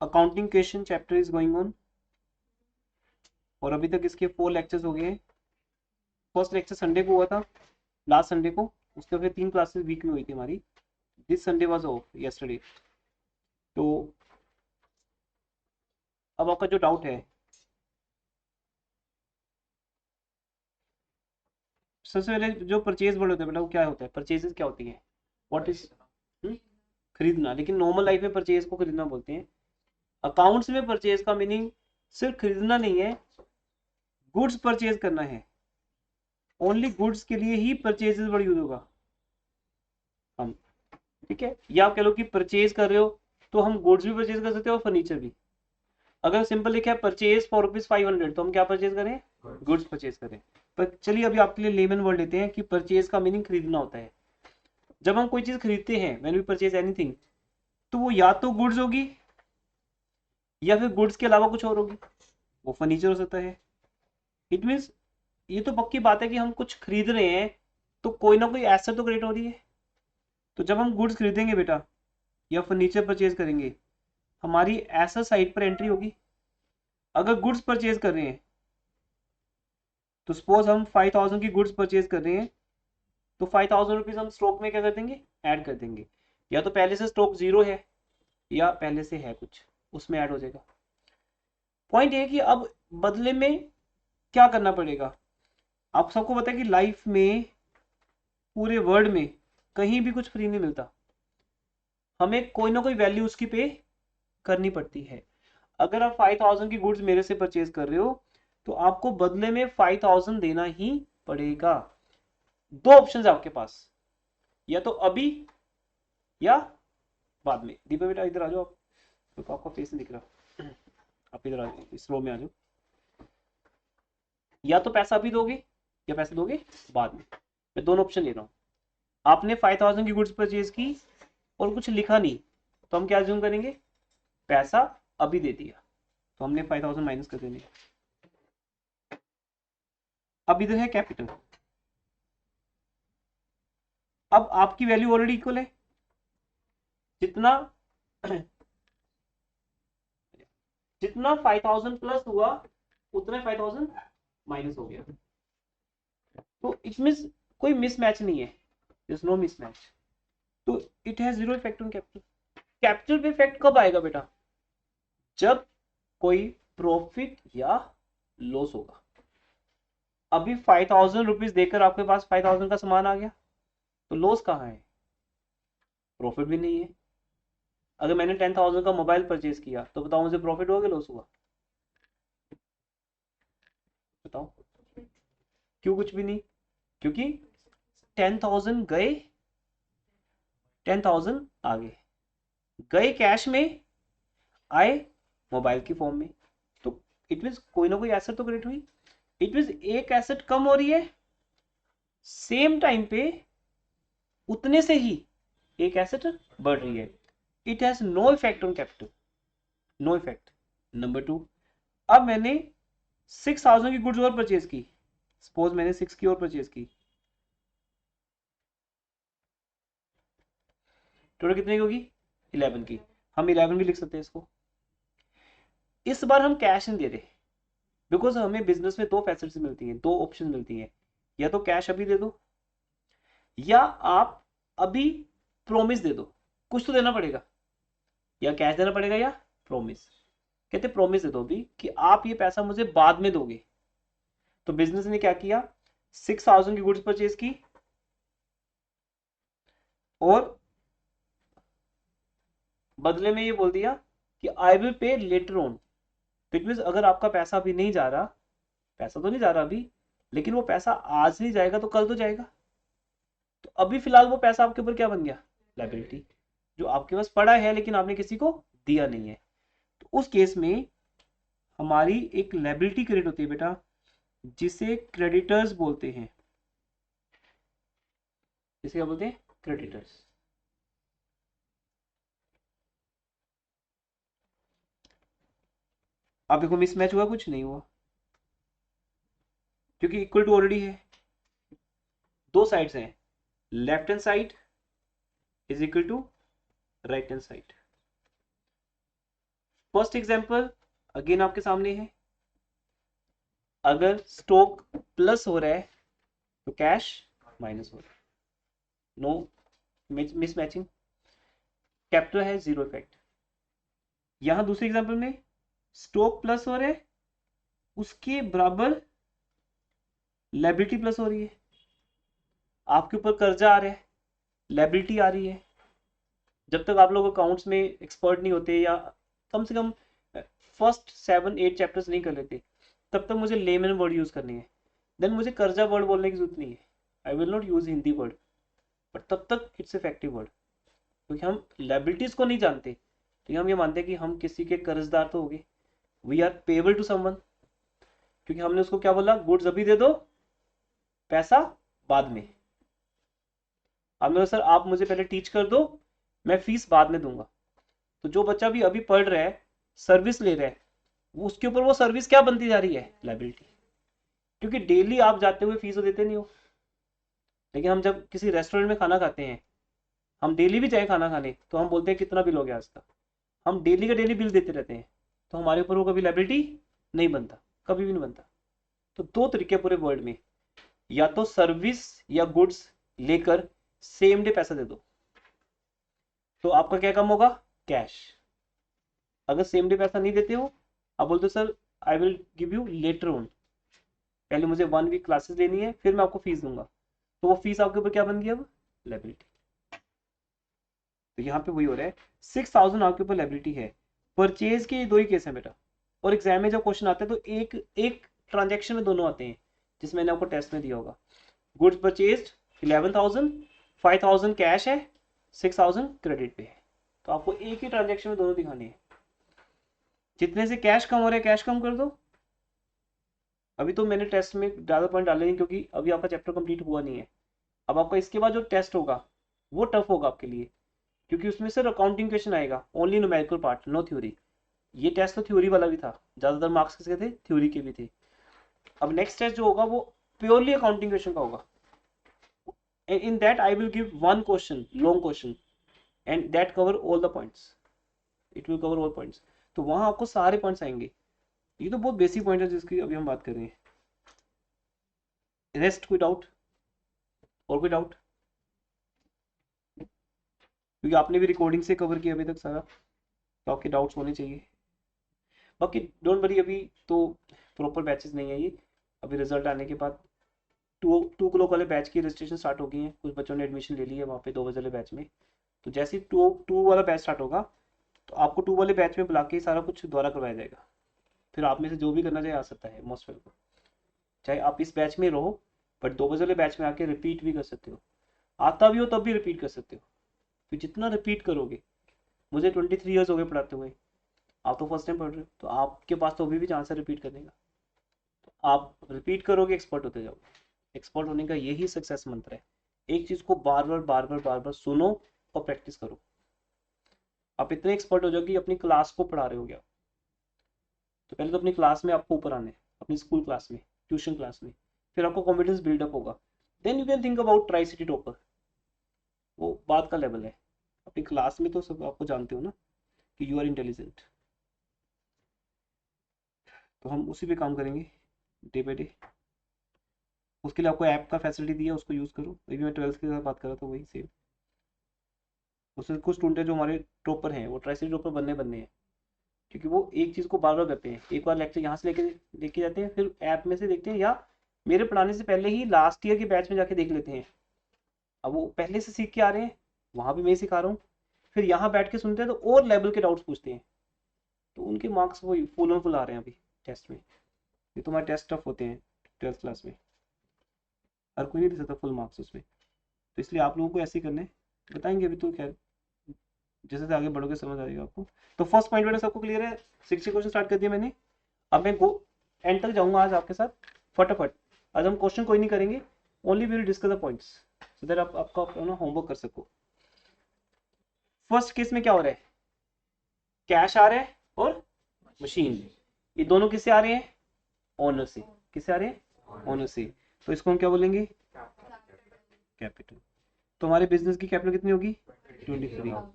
Accounting question chapter is going on, और अभी तक इसके 4 लेक्चर्स हो गए हैं। फर्स्ट लेक्चर संडे को हुआ था, लास्ट संडे को। उसके फिर 3 क्लासेस वीक में हुई थी हमारी। This Sunday was of yesterday. तो अब आपका जो डाउट है, सबसे पहले जो परचेज वर्ड होता है बेटा, वो क्या होता है? परचेजेस क्या होती है? व्हाट इज खरीदना। लेकिन नॉर्मल लाइफ में परचेज को खरीदना बोलते हैं। अकाउंट्स में परचेज का मीनिंग सिर्फ खरीदना नहीं है, गुड्स परचेज करना है। ओनली गुड्स के लिए ही परचेजेस वर्ड यूज होगा हम, ठीक है? या आप कह लो कि परचेज कर रहे हो तो हम गुड्स भी परचेज कर सकते हो और फर्नीचर भी। अगर सिंपल लिखा है परचेज फॉर ₹500, तो हम क्या परचेज करें? गुड्स परचेज करें। पर चलिए अभी आपके लिए लेमन वर्ड लेते हैं कि परचेज का मीनिंग खरीदना होता है। जब हम कोई चीज खरीदते हैं, व्हेन वी परचेज एनीथिंग, तो वो या तो गुड्स होगी या फिर गुड्स के अलावा कुछ और होगी। वो फर्नीचर हो सकता है। इट मीन्स ये तो पक्की बात है कि हम कुछ खरीद रहे हैं तो कोई ना कोई एसेट तो क्रिएट हो रही है। तो जब हम गुड्स खरीदेंगे बेटा या फर्नीचर परचेज करेंगे, हमारी एसेट साइड पर एंट्री होगी। अगर गुड्स परचेज कर रहे हैं तो सपोज हम 5000 की गुड्स परचेज कर रहे हैं, तो 5000 रुपीज हम स्टॉक में क्या कर देंगे? ऐड कर देंगे। या तो पहले से स्टॉक जीरो है या पहले से है कुछ, उसमें ऐड हो जाएगा। पॉइंट ये है कि अब बदले में क्या करना पड़ेगा। आप सबको पता है कि लाइफ में, पूरे वर्ल्ड में कहीं भी कुछ फ्री नहीं मिलता। हमें कोई ना कोई वैल्यू उसकी पे करनी पड़ती है। अगर आप 5000 की गुड्स मेरे से परचेज कर रहे हो तो आपको बदले में 5000 देना ही पड़ेगा। दो ऑप्शन है आपके पास, या तो अभी या बाद में। दीपा बेटा इधर आ जाओ आप, तो आपका फेस नहीं दिख रहा। आप इधर आ जाओ, इस रो में आ जाओ। या तो पैसा अभी दोगे या पैसे दोगे बाद में। मैं दोनों ऑप्शन ले रहा हूँ। आपने 5000 की गुड्स परचेज की और कुछ लिखा नहीं, तो हम क्या अज्यूम करेंगे? पैसा अभी दे दिया, तो हमने 5000 माइनस कर देने। अब इधर है कैपिटल। अब आपकी वैल्यू ऑलरेडी इक्वल है। जितना जितना 5000 प्लस हुआ उतना 5000 माइनस हो गया। तो इसमें कोई मिसमैच नहीं है, नो मिसमैच। तो it has zero effect on capital. Capital पे इफेक्ट कब आएगा बेटा? जब कोई प्रॉफिट या लॉस होगा। अभी 5000 रुपीज देकर आपके पास 5000 का सामान आ गया, तो लॉस कहाँ है? प्रॉफिट भी नहीं है। अगर मैंने 10,000 का मोबाइल परचेज किया तो बताओ मुझे प्रॉफिट हुआ कि लॉस हुआ? बताओ। क्यों कुछ भी नहीं? क्योंकि 10,000 गए, 10,000 आ गए। गए कैश में, आए मोबाइल की फॉर्म में। तो इट मीन कोई ना कोई एसेट तो क्रिएट हुई। इट मीन एक एसेट कम हो रही है, सेम टाइम पे उतने से ही एक एसेट बढ़ रही है। It has no effect on capital, no effect. Number two, अब मैंने 6000 की गुड्स और परचेज की। सपोज मैंने 6 की और परचेज की, टोटल कितने की होगी? 11 की। हम 11 भी लिख सकते हैं इसको। इस बार हम कैश नहीं दे रहे, बिकॉज हमें बिजनेस में दो फैसिलिटीज मिलती हैं, दो ऑप्शन मिलती हैं। या तो कैश अभी दे दो, या आप अभी प्रोमिस दे दो। कुछ तो देना पड़ेगा, या कैश देना पड़ेगा या प्रोमिस। कहते प्रोमिस दे दो अभी कि आप ये पैसा मुझे बाद में दोगे। तो बिजनेस ने क्या किया? 6000 की गुड्स परचेज की और बदले में ये बोल दिया कि I will pay later on. तो इट मीन अगर आपका पैसा अभी नहीं जा रहा, पैसा तो नहीं जा रहा अभी, लेकिन वो पैसा आज नहीं जाएगा तो कल तो जाएगा। तो अभी फिलहाल वो पैसा आपके ऊपर क्या बन गया? लाइबिलिटी, जो आपके पास पड़ा है लेकिन आपने किसी को दिया नहीं है। तो उस केस में हमारी एक लाइबिलिटी क्रिएट होती है बेटा, जिसे क्रेडिटर्स बोलते हैं। जिसे क्या बोलते हैं? क्रेडिटर्स। आप देखो मिसमैच हुआ? कुछ नहीं हुआ, क्योंकि इक्वल टू ऑलरेडी है। दो साइड्स हैं, left hand side is equal to right hand side. First example again आपके सामने है, अगर स्टॉक प्लस हो रहा है तो कैश माइनस हो रहा है, नो मिसमैचिंग, कैपिटल है जीरो इफेक्ट। यहां दूसरे एग्जांपल में स्टॉक प्लस हो रहा है, उसके बराबर लायबिलिटी प्लस हो रही है, आपके ऊपर कर्जा आ रहा है, लायबिलिटी आ रही है। जब तक आप लोग अकाउंट्स में एक्सपर्ट नहीं होते या कम से कम फर्स्ट 7-8 चैप्टर्स नहीं कर लेते, तब तक मुझे लेमन वर्ड यूज करनी है। देन मुझे कर्जा वर्ड बोलने की जरूरत नहीं है, आई will not use Hindi word, but तब तक इट्स इफेक्टिव वर्ड, क्योंकि हम लायबिलिटीज को नहीं जानते, तो हम ये मानते हैं कि हम किसी के कर्जदार तो हो गए, we are payable to someone, क्योंकि हमने उसको क्या बोला, गुड्स अभी दे दो, पैसा बाद में। हमने सर आप मुझे पहले टीच कर दो, मैं फीस बाद में दूंगा। तो जो बच्चा भी अभी पढ़ रहा है, सर्विस ले रहा है, उसके ऊपर वो सर्विस क्या बनती जा रही है, लायबिलिटी। क्योंकि डेली आप जाते हुए फीस तो देते नहीं हो, लेकिन हम जब किसी रेस्टोरेंट में खाना खाते हैं, हम डेली भी जाए खाना खाने, तो हम बोलते हैं कितना बिल हो गया आज का, हम डेली का डेली बिल देते रहते हैं, तो हमारे ऊपर वो कभी लायबिलिटी नहीं बनता, कभी भी नहीं बनता। तो दो तरीके पूरे वर्ल्ड में, या तो सर्विस या गुड्स लेकर सेम डे पैसा दे दो, तो आपका क्या कम होगा, कैश। अगर सेम डे पैसा नहीं देते हो, आप बोलते हो sir I will give you later on, पहले मुझे 1 वीक क्लासेस लेनी है, फिर मैं आपको फीस दूंगा, तो वो फीस आपके ऊपर क्या बन गई, अब लायबिलिटी। तो यहाँ पे वही हो रहा है, 6000 आपके ऊपर लायबिलिटी है। परचेज के दो ही केस है बेटा, और एग्जाम में जब क्वेश्चन आते हैं तो एक एक ट्रांजेक्शन में दोनों आते हैं, जिसमें मैंने आपको टेस्ट में दिया होगा। गुड्स परचेज 11,000, 5,000 कैश है, 6,000 क्रेडिट पे है, तो आपको एक ही ट्रांजेक्शन में दोनों दिखाने हैं। जितने से कैश कम हो रहा है कैश कम कर दो। अभी तो मैंने टेस्ट में ज़्यादा पॉइंट डाले नहीं, क्योंकि अभी आपका चैप्टर कंप्लीट हुआ नहीं है। अब आपका इसके बाद जो टेस्ट होगा वो टफ होगा आपके लिए, क्योंकि उसमें सिर्फ अकाउंटिंग क्वेश्चन आएगा, only numerical part, no theory. ये टेस्ट तो थ्योरी वाला भी था, ज़्यादातर मार्क्स किसके थे, थ्योरी के भी थे। अब नेक्स्ट टेस्ट जो होगा वो प्योरली अकाउंटिंग क्वेश्चन का होगा। In that I will give one question, long question, and that cover all the points. It will cover all points. तो वहां आपको सारे पॉइंट्स आएंगे। ये तो बहुत बेसिक पॉइंट है जिसकी अभी हम बात कर रहे हैं। रेस्ट कोई डाउट, और कोई डाउट, क्योंकि आपने भी रिकॉर्डिंग से कवर किया अभी तक सारा, तो आपके डाउट्स होने चाहिए। बाकी डोंट वरी, अभी तो प्रॉपर बैचेस नहीं है ये, अभी रिजल्ट आने के बाद 2 क्लॉक वाले बैच की रजिस्ट्रेशन स्टार्ट हो गई है, कुछ बच्चों ने एडमिशन ले ली है वहाँ पे 2 बजे वाले बैच में। तो जैसे ही 2 वाला बैच स्टार्ट होगा, तो आपको 2 वाले बैच में बुला के सारा कुछ दोबारा करवाया जाएगा। फिर आप में से जो भी करना चाहे आ सकता है, मोस्ट वेलकम। चाहे आप इस बैच में रहो, बट 2 बजे वाले बैच में आके रिपीट भी कर सकते हो, आता भी हो तब भी रिपीट कर सकते हो। फिर जितना रिपीट करोगे, मुझे 23 ईयर्स हो गए पढ़ाते हुए, आप तो फर्स्ट टाइम पढ़ रहे हो, तो आपके पास तो अभी भी चांस है रिपीट करने का। तो आप रिपीट करोगे, एक्सपर्ट होते जाओगे। एक्सपर्ट होने का यही सक्सेस मंत्र है, एक चीज को बार बार बार बार बार बार सुनो और प्रैक्टिस करो। आप इतने एक्सपर्ट हो जाओगे, अपनी क्लास को पढ़ा रहे हो गया। तो पहले तो अपनी क्लास में आपको ऊपर आना है, अपनी स्कूल क्लास में, ट्यूशन क्लास में, फिर आपको कॉन्फिडेंस बिल्डअप होगा। Then you can think about tri city topper, वो बात का लेवल है। अपनी क्लास में तो सब आपको जानते हो ना कि यू आर इंटेलिजेंट। तो हम उसी पे काम करेंगे डे बाई डे। उसके लिए आपको ऐप का फैसिलिटी दिया, उसको यूज़ करो। अभी मैं 12th के साथ बात कर रहा था, वही सेम। उससे कुछ स्टूडेंट है जो हमारे टॉपर हैं, वो ट्राई सिटी टॉपर बनने हैं, क्योंकि वो एक चीज़ को बार बार करते हैं। एक बार लेक्चर यहाँ से लेके जाते हैं, फिर ऐप में से देखते हैं, या मेरे पढ़ाने से पहले ही लास्ट ईयर के बैच में जाके देख लेते हैं। अब वो पहले से सीख के आ रहे हैं, वहाँ भी मैं सिखा रहा हूँ, फिर यहाँ बैठ के सुनते हैं तो और लेवल के डाउट्स पूछते हैं, तो उनके मार्क्स वही फुल ऑन फुल आ रहे हैं अभी टेस्ट में। ये तो हमारे टेस्ट टफ होते हैं 12th क्लास में, हर कोई नहीं दे सकता फुल मार्क्स उसमें। तो इसलिए आप लोगों को ऐसे ही करने बताएंगे अभी, तो खैर जैसे जैसे आगे बढ़ोगे समझ आएगा आपको। तो फर्स्ट पॉइंट मैंने सबको क्लियर है, 60 क्वेश्चन स्टार्ट कर दिया मैंने। अब मैं एंड तक जाऊंगा आज आपके साथ फटाफट। आज हम क्वेश्चन कोई नहीं करेंगे, only we will discuss the points, so that आपका अपना होमवर्क कर सको। फर्स्ट केस में क्या हो रहा है, कैश आ रहा है और मशीन, ये दोनों किससे आ रहे हैं, ओनर से। किससे आ रहे हैं, ओनर से। तो इसको हम क्या बोलेंगे, कैपिटल। तो हमारे बिजनेस की कैपिटल कितनी होगी, 23।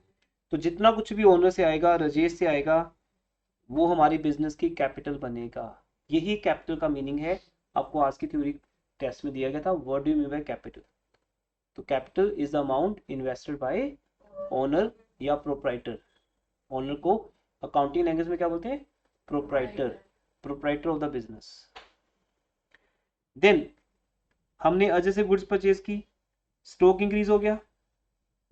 तो जितना कुछ भी ओनर से आएगा, राजेश से आएगा, वो हमारी बिजनेस की कैपिटल बनेगा। यही कैपिटल का मीनिंग है, आपको आज की थ्योरी टेस्ट में दिया गया था, what do you mean by capital. तो capital is the amount invested by owner या प्रोप्राइटर। ओनर को अकाउंटिंग लैंग्वेज में क्या बोलते हैं, proprietor, proprietor of the business. Then हमने अजय से गुड्स परचेज की, स्टॉक इंक्रीज हो गया,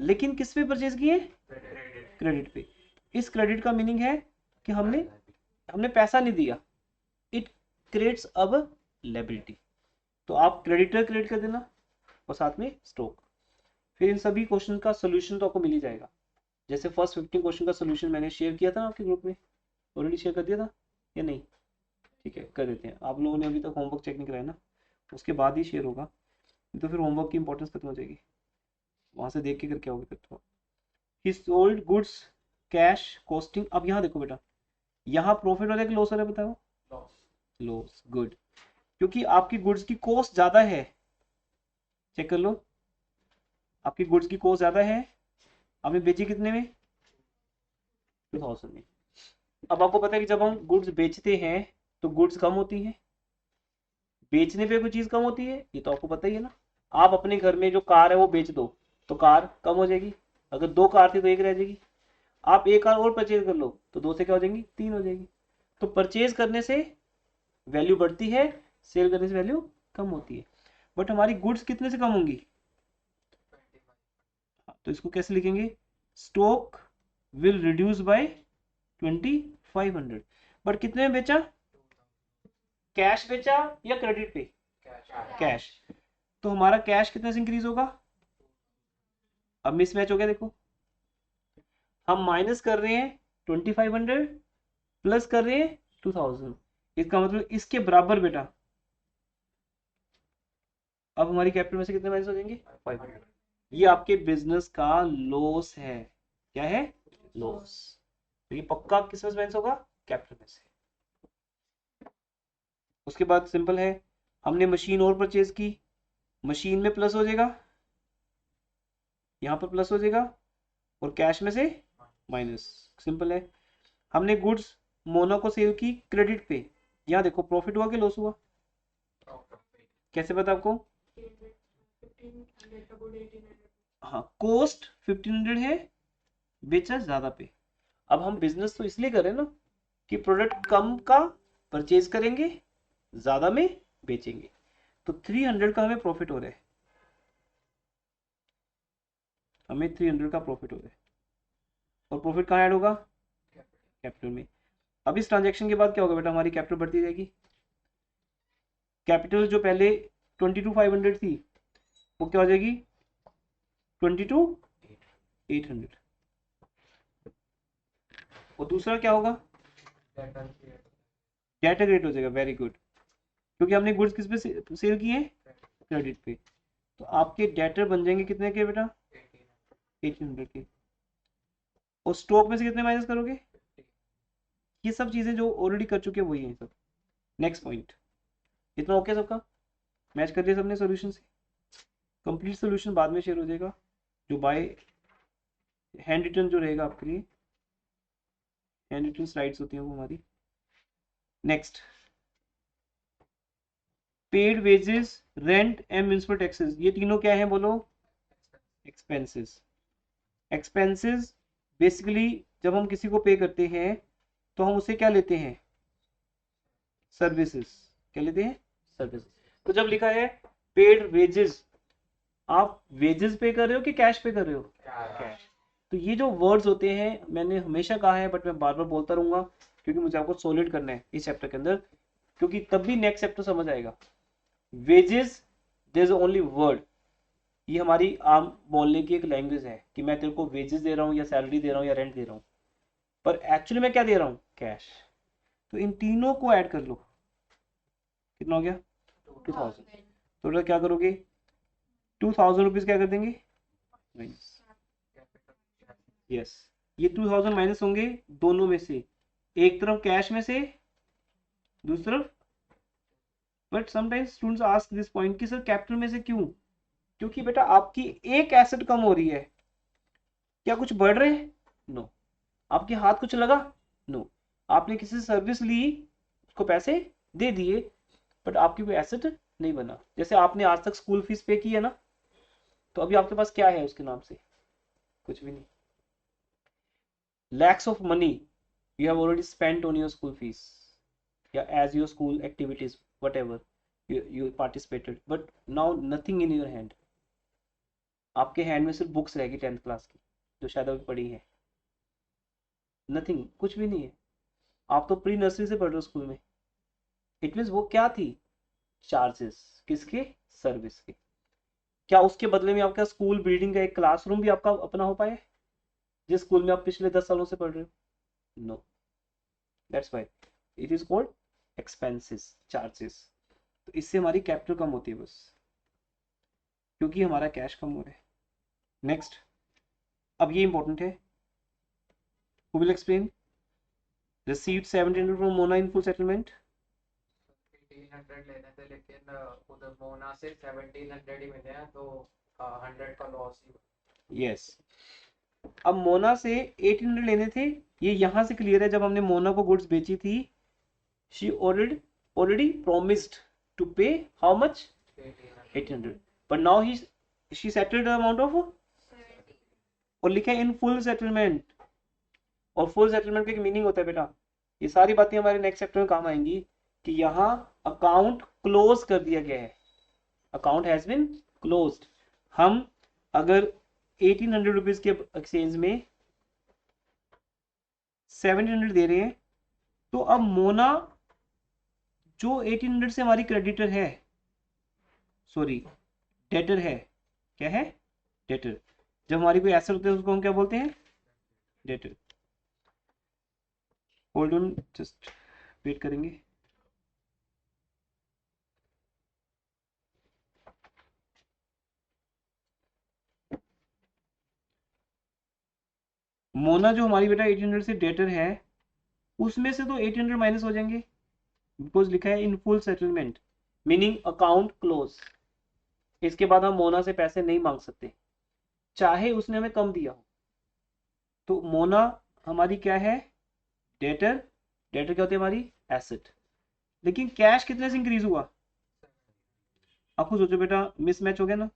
लेकिन किस पे परचेज किए, क्रेडिट पे। इस क्रेडिट का मीनिंग है कि हमने पैसा नहीं दिया, इट क्रिएट्स अब लायबिलिटी। तो आप क्रेडिटर क्रिएट कर देना और साथ में स्टॉक। फिर इन सभी क्वेश्चन का सोल्यूशन तो आपको मिल ही जाएगा। जैसे फर्स्ट 15 क्वेश्चन का सोल्यूशन मैंने शेयर किया था ना आपके ग्रुप में, ऑलरेडी शेयर कर दिया था या नहीं, ठीक है कर देते हैं। आप लोगों ने अभी तक होमवर्क चेक नहीं कराया ना, उसके बाद ही शेयर होगा, तो फिर होमवर्क की इंपॉर्टेंस खत्म हो जाएगी, वहां से देख के करके आओगे फिर तो। ही सोल्ड गुड्स कैश कॉस्टिंग। अब यहाँ देखो बेटा, यहाँ प्रॉफिट हो रहा है कि लॉस हो रहा है बताओ, लॉस। गुड, क्योंकि आपकी गुड्स की कॉस्ट ज्यादा है, चेक कर लो, आपकी गुड्स की कॉस्ट ज्यादा है, आपने बेची कितने में, 2000 में। अब आपको पता है कि जब हम गुड्स बेचते हैं तो गुड्स कम होती हैं, बेचने पे कोई चीज कम होती है, ये तो आपको पता ही है ना। आप अपने घर में जो कार है वो बेच दो तो कार कम हो जाएगी, अगर 2 कार थी तो 1 रह जाएगी। आप 1 कार और परचेज कर लो तो 2 से क्या हो जाएंगी, 3 हो जाएगी। तो परचेज करने से वैल्यू बढ़ती है, सेल करने से वैल्यू कम होती है। बट हमारी गुड्स कितने से कम होंगी, तो इसको कैसे लिखेंगे, stock will reduce by 2500। But कितने में बेचा, कैश बेचा या क्रेडिट पे, कैश। तो हमारा कैश कितने से इंक्रीज होगा, अब मिसमैच हो गया देखो, हम माइनस कर रहे हैं 2500 प्लस कर रहे हैं 2000, इसका मतलब इसके बराबर बेटा। अब हमारी कैपिटल में से कितने माइनस हो जाएंगे, 500। ये आपके बिजनेस का लॉस है, क्या है, लॉस। तो ये पक्का किस में माइनस होगा, कैपिटल में से। उसके बाद सिंपल है, हमने मशीन और परचेज की, मशीन में प्लस हो जाएगा, यहां पर प्लस हो जाएगा, और कैश में से माइनस। सिंपल है। हमने गुड्स मोनो को सेल की क्रेडिट पे, यहाँ देखो प्रॉफिट हुआ कि लॉस हुआ, कैसे पता आपको, हाँ कॉस्ट 1500 है, बेचा ज्यादा पे। अब हम बिजनेस तो इसलिए कर रहे हैं ना कि प्रोडक्ट कम का परचेज करेंगे, ज्यादा में बेचेंगे। तो 300 का हमें प्रॉफिट हो रहा है, हमें 300 का प्रॉफिट हो रहा है, और प्रॉफिट कहाँ ऐड होगा, कैपिटल में। अब इस ट्रांजेक्शन के बाद क्या होगा बेटा, हमारी कैपिटल बढ़ती जाएगी। कैपिटल जो पहले 22,500 थी वो क्या हो जाएगी 22,800। और दूसरा क्या होगा, डेटा ग्रेड हो जाएगा, वेरी गुड, क्योंकि हमने गुड्स किस पे सेल किए हैं, क्रेडिट पे। तो आपके डेटर बन जाएंगे कितने के बेटा, 1800 के। और स्टॉक में से कितने माइनस करोगे, ये सब चीजें जो ऑलरेडी कर चुके हैं वही है सब। नेक्स्ट पॉइंट, इतना ओके सबका, मैच कर दिया सबने सॉल्यूशन से। कंप्लीट सॉल्यूशन बाद में शेयर हो जाएगा, जो बाय हैंड रिटन जो रहेगा आपके लिए, हैंड रिटन स्लाइड्स होती हैं वो हमारी। Next, paid wages, rent and municipal taxes, ये तीनों क्या है बोलो, एक्सपेंसेस। एक्सपेंसेस बेसिकली जब हम किसी को पे करते हैं तो हम उसे क्या लेते हैं, सर्विसेज। क्या लेते हैं, सर्विसेज। तो जब लिखा है पेड वेजेस, आप वेजेस पे कर रहे हो कि कैश पे कर रहे हो, कैश। तो ये जो वर्ड्स होते हैं मैंने हमेशा कहा है, बट मैं बार बार बोलता रहूंगा क्योंकि मुझे आपको सॉलिड करना है इस चैप्टर के अंदर, क्योंकि तब भी नेक्स्ट चैप्टर समझ आएगा। Wages there is only word, ये हमारी आम बोलने की एक लैंग्वेज है कि मैं तेरे को वेजेस दे रहा हूँ या सैलरी दे रहा हूँ या रेंट दे रहा हूँ, पर एक्चुअली मैं क्या दे रहा हूँ, कैश। तो इन तीनों को ऐड कर लो, कितना हो गया 2000। तो क्या करोगे, 2000 रुपीज क्या कर देंगे माइनस, यस। ये 2000 माइनस होंगे दोनों में से, एक तरफ कैश में से, दूसरी तरफ। But sometimes students ask this point कि सर कैपिटल में से क्यों, क्योंकि बेटा आपकी एक एसेट कम हो रही है, क्या कुछ बढ़ रहे हैं, नो। आपके हाथ कुछ लगा, नो। आपने किसी से सर्विस ली, उसको पैसे दे दिए, बट आपकी कोई एसेट नहीं बना। जैसे आपने आज तक स्कूल फीस पे की है ना, तो अभी आपके पास क्या है उसके नाम से? कुछ भी नहीं। Lakhs of money you have already spent on your school fees या as your school activities whatever you participated, but now nothing in your hand। आपके हैंड में सिर्फ बुक्स रहेगी 10th क्लास की, जो शायद अभी पढ़ी है। नथिंग, कुछ भी नहीं है। आप तो प्री नर्सरी से पढ़ रहे हो स्कूल में। इट मीन्स वो क्या थी? चार्जेस। किसके? सर्विस के। क्या उसके बदले में आपका स्कूल बिल्डिंग का एक क्लासरूम भी आपका अपना हो पाए, जिस स्कूल में आप पिछले 10 सालों से पढ़ रहे हो? No, that's why it is called expenses, charges. तो इससे हमारी कैपिटल कम होती है बस, क्योंकि हमारा कैश कम हो रहा है। नेक्स्ट, अब ये इंपॉर्टेंट है। Who will explain? Received 1700 from Mona in full settlement. 1800 लेने थे, लेकिन उधर मोना से 1700 ही मिले हैं, तो 100 का लॉस ही। Yes. अब मोना से 1800 लेने थे, ये यहां से क्लियर है। जब हमने मोना को गुड्स बेची थी, she already promised to pay how much? 1800. But now she settled the amount of, और लिखा है इन फुल सेटलमेंट। और फुल सेटलमेंट का एक मीनिंग होता है बेटा, ये सारी बातें हमारे नेक्स्ट चैप्टर में काम आएंगी, कि यहाँ अकाउंट क्लोज कर दिया गया है। Account has been closed. हम अगर 1800 रुपीज के एक्सचेंज में 700 दे रहे हैं, तो अब मोना जो 1800 से हमारी क्रेडिटर है, सॉरी डेटर है, क्या है? डेटर। जब हमारी कोई एसेट होती है उसको हम क्या बोलते हैं? Debtor. Hold on, just wait करेंगे। मोना जो हमारी बेटा 1800 से डेटर है, उसमें से तो 800 माइनस हो जाएंगे, बिकॉज लिखा है in full settlement, meaning account close. इसके बाद हम मोना से पैसे नहीं मांग सकते, चाहे उसने हमें कम दिया हो। तो मोना हमारी क्या है? डेटर। डेटर क्या होती है? हमारी एसेट। लेकिन कैश कितने से इंक्रीज हुआ? आपको सोचो बेटा, मिसमैच हो गया ना।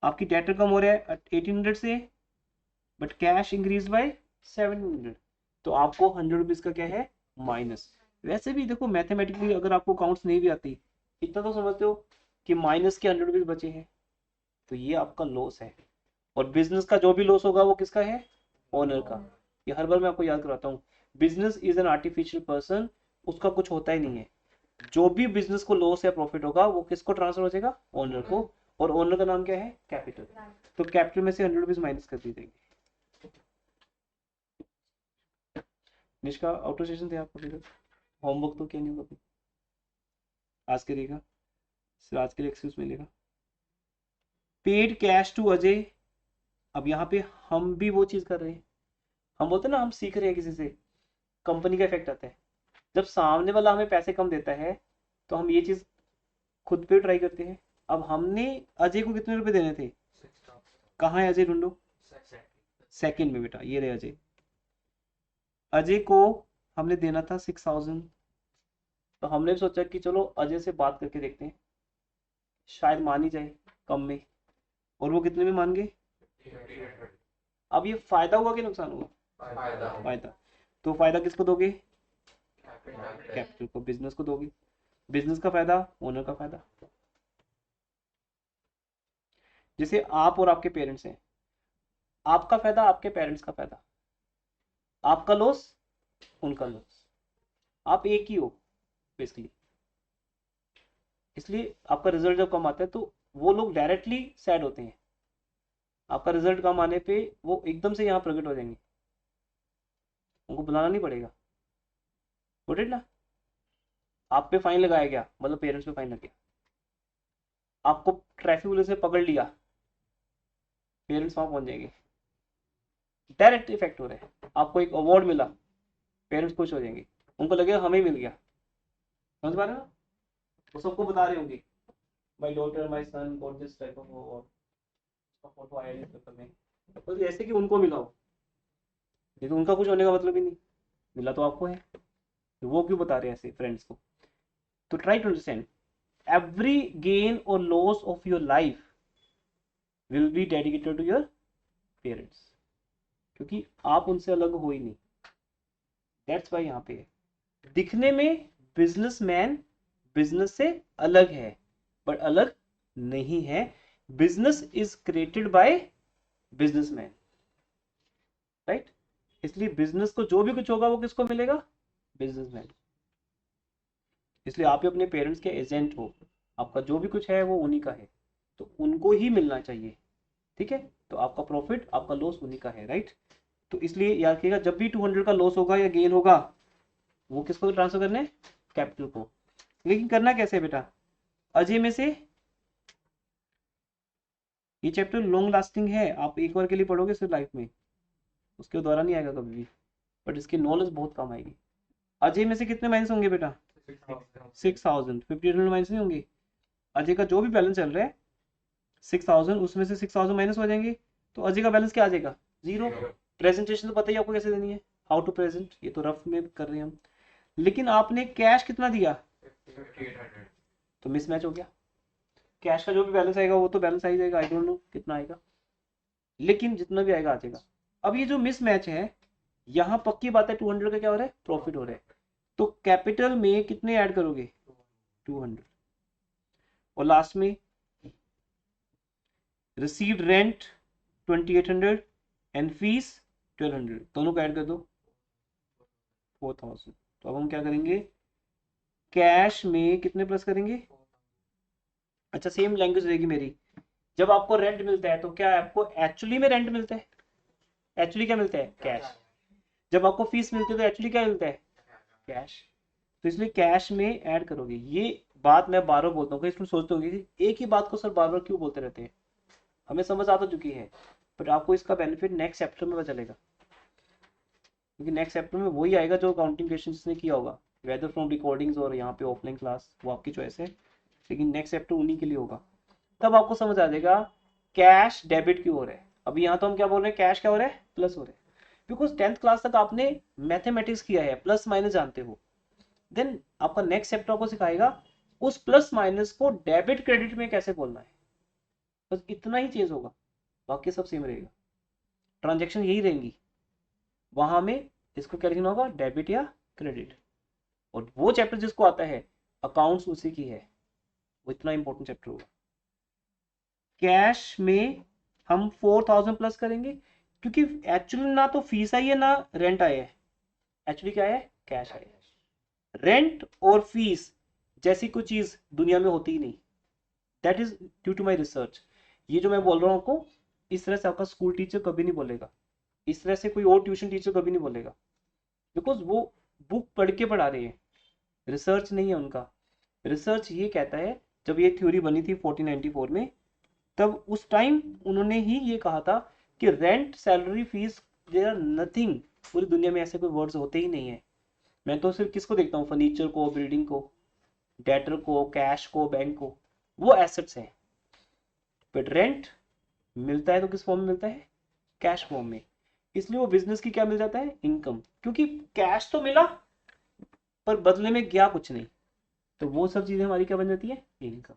आपकी डेटर कम हो रहा है 1800 से, बट कैश इंक्रीज बाय 700, तो आपको 100 रुपीज का क्या है? माइनस। वैसे भी देखो, मैथमेटिकली अगर आपको अकाउंट्स नहीं भी आती, इतना तो समझते हो कि माइनस के 100 रुपीज बचे हैं, तो ये आपका लॉस है। और बिजनेस का जो भी लॉस होगा वो किसका है? ओनर का। ये हर बार मैं आपको याद कराता हूँ, business is an artificial person, उसका कुछ होता ही नहीं है। जो भी बिजनेस को लॉस या प्रॉफिट होगा वो किसको ट्रांसफर हो जाएगा? ओनर को। और ओनर का नाम क्या है? कैपिटल। तो कैपिटल में से 100 रुपीज माइनस कर दी जाएगी। निष्का आउट ऑफ सेशन थे आप अभी तक? होमवर्क तो क्या नहीं होगा? आज करेगा, सिर्फ आज के लिए एक्सक्यूज मिलेगा। Paid cash to Ajay. अब यहाँ पे हम भी वो चीज कर रहे हैं, हम बोलते हैं ना हम सीख रहे हैं किसी से, कंपनी का इफेक्ट आता है। जब सामने वाला हमें पैसे कम देता है, तो हम ये चीज खुद पे ट्राई करते हैं। अब हमने अजय को कितने रुपए देने थे? कहाँ है अजय? ढूंढो। सेकंड में बेटा, ये रहे अजय। अजय को हमने देना था 6000। तो हमने भी सोचा कि चलो अजय से बात करके देखते हैं, शायद मान ही जाए कम में। और वो कितने में मान गए? अब ये फायदा हुआ कि नुकसान हुआ? फायदा। तो फायदा किसको दोगे? कैपिटल को, बिजनेस को दोगे। बिजनेस का फायदा, ओनर का फायदा। जैसे आप और आपके पेरेंट्स हैं, आपका फायदा आपके पेरेंट्स का फायदा, आपका लॉस उनका लॉस। आप एक ही हो बेसिकली। इसलिए आपका रिजल्ट जब कम आता है तो वो लोग डायरेक्टली सैड होते हैं। आपका रिजल्ट कम आने पे वो एकदम से यहाँ प्रकट हो जाएंगे, उनको बुलाना नहीं पड़ेगा। गुड इट ना। आप पे फाइन लगाया गया, मतलब पेरेंट्स पे फाइन लग गया। आपको ट्रैफिक पुलिस ने पकड़ लिया, पेरेंट्स वहां पहुंच जाएंगे। डायरेक्ट इफेक्ट हो रहा है। आपको एक अवार्ड मिला, पेरेंट्स खुश हो जाएंगे, उनको लगेगा हमें मिल गया। समझ पा रहे हो ना? वो सबको बता रहे होंगे, my daughter my son got this type of award, उसका फोटो आया न्यूज़पेपर में, तो ऐसे कि उनको मिला हो। ये तो उनका कुछ होने का मतलब ही नहीं। मिला तो आपको है, तो वो क्यों बता रहे हैं ऐसे फ्रेंड्स को? तो try to understand, every gain और loss of your life will be dedicated to your parents, क्योंकि आप उनसे अलग हो ही नहीं। दैट्स वाई यहाँ पे है। दिखने में बिजनेसमैन बिजनेस से अलग है, बट अलग नहीं है। Business is created by businessman, right? इसलिए बिजनेस को जो भी कुछ होगा वो किसको मिलेगा? बिजनेसमैन। इसलिए आप ही अपने पेरेंट्स के एजेंट हो, आपका जो भी कुछ है वो उन्हीं का है, तो उनको ही मिलना चाहिए, ठीक है? तो आपका प्रॉफिट आपका लॉस उन्हीं का है, राइट? तो इसलिए याद रखिएगा, जब भी 200 का लॉस होगा या गेन होगा, वो किसको ट्रांसफर करना है? कैपिटल को। लेकिन करना कैसे है बेटा? अजय में से ये चैप्टर लॉन्ग लास्टिंग है, आप एक बार के लिए पढ़ोगे सिर्फ लाइफ में, उसके द्वारा नहीं आएगा कभी भी, बट इसकी नॉलेज बहुत कम आएगी। अजय में से कितने माइनस होंगे बेटा? 6000। 50 माइनस नहीं होंगे। अजय का जो भी बैलेंस चल रहा है 6000, उसमें से 6000 माइनस हो जाएंगे, तो अजय का बैलेंस क्या आ जाएगा? 0। प्रेजेंटेशन तो पता ही आपको कैसे देनी है, हाउ टू प्रेजेंट, ये तो रफ में कर रहे हैं हम। लेकिन आपने कैश कितना दिया, 5800। तो मिसमैच हो गया। कैश का जो भी बैलेंस आएगा वो तो बैलेंस आ ही जाएगा, आई डोंट नो कितना आएगा, लेकिन जितना भी आएगा आ जाएगा। अब ये जो मिसमैच है, यहाँ पक्की बात है 200 का क्या हो रहा है? प्रॉफिट हो रहा है। तो कैपिटल में कितने ऐड करोगे? 200। और लास्ट में रिसीव्ड रेंट 2800 एंड फीस 1200, दोनों को ऐड कर दो 4000। तो अब हम क्या करेंगे? कैश में कितने प्लस करेंगे? अच्छा, सेम लैंग्वेज रहेगी मेरी। जब आपको रेंट मिलता है तो क्या आपको एक्चुअली में रेंट मिलता है? एक्चुअली क्या मिलता है? कैश। जब आपको फीस मिलती है तो एक्चुअली क्या मिलता है? कैश। तो इसलिए कैश में ऐड करोगे। ये बात मैं बार बार बोलता हूँ, इसमें सोचते होंगे कि एक ही बात को सर बार बार क्यों बोलते रहते हैं, हमें समझ आ तो चुकी है, बट आपको इसका बेनिफिट नेक्स्ट चैप्टर में पता चलेगा, क्योंकि नेक्स्ट चैप्टर में वही आएगा जो अकाउंटिंग क्वेश्चन जिसने किया होगा, वेदर फ्रॉम रिकॉर्डिंग्स और यहाँ पे ऑफलाइन क्लास, वो आपकी चॉइस है, लेकिन नेक्स्ट चैप्टर उन्हीं के लिए होगा। तब आपको समझ आ जाएगा कैश डेबिट क्यों हो रहा है। अभी यहाँ तो हम क्या बोल रहे हैं, कैश क्या हो रहा है? प्लस हो रहा है, बिकॉज 10th क्लास तक आपने मैथमेटिक्स किया है, प्लस माइनस जानते हो। देन आपका नेक्स्ट चैप्टर आपको सिखाएगा उस प्लस माइनस को डेबिट क्रेडिट में कैसे बोलना है, बस इतना ही चेंज होगा, बाकी सब सेम रहेगा, ट्रांजेक्शन यही रहेंगी। वहां में इसको क्या लिखना होगा? डेबिट या क्रेडिट। और वो चैप्टर जिसको आता है अकाउंट्स, उसी की है, वो इतना इंपॉर्टेंट चैप्टर होगा। कैश में हम 4000 प्लस करेंगे, क्योंकि एक्चुअली ना तो फीस आई है ना रेंट आया है, एक्चुअली क्या है? कैश आया है। रेंट और फीस जैसी कोई चीज दुनिया में होती ही नहीं, that is due to my research. ये जो मैं बोल रहा हूँ आपको, इस तरह से आपका स्कूल टीचर कभी नहीं बोलेगा, इस तरह से कोई और ट्यूशन टीचर कभी नहीं बोलेगा, बिकॉज वो बुक पढ़ के पढ़ा रहे हैं, रिसर्च नहीं है उनका। रिसर्च ये कहता है, जब ये थ्योरी बनी थी 1494 में, तब उस टाइम उन्होंने ही ये कहा था कि rent, salary, fees, there are nothing, पूरी दुनिया में ऐसे कोई वर्ड्स होते ही नहीं है। मैं तो सिर्फ किसको देखता हूँ? फर्नीचर को, बिल्डिंग को, डेटर को, कैश को, बैंक को, वो एसेट्स हैं। बट रेंट मिलता है तो किस फॉर्म में मिलता है? कैश फॉर्म में। इसलिए वो बिजनेस की क्या मिल जाता है? इनकम। क्योंकि कैश तो मिला पर बदले में गया कुछ नहीं, तो वो सब चीजें हमारी क्या बन जाती है? इनकम।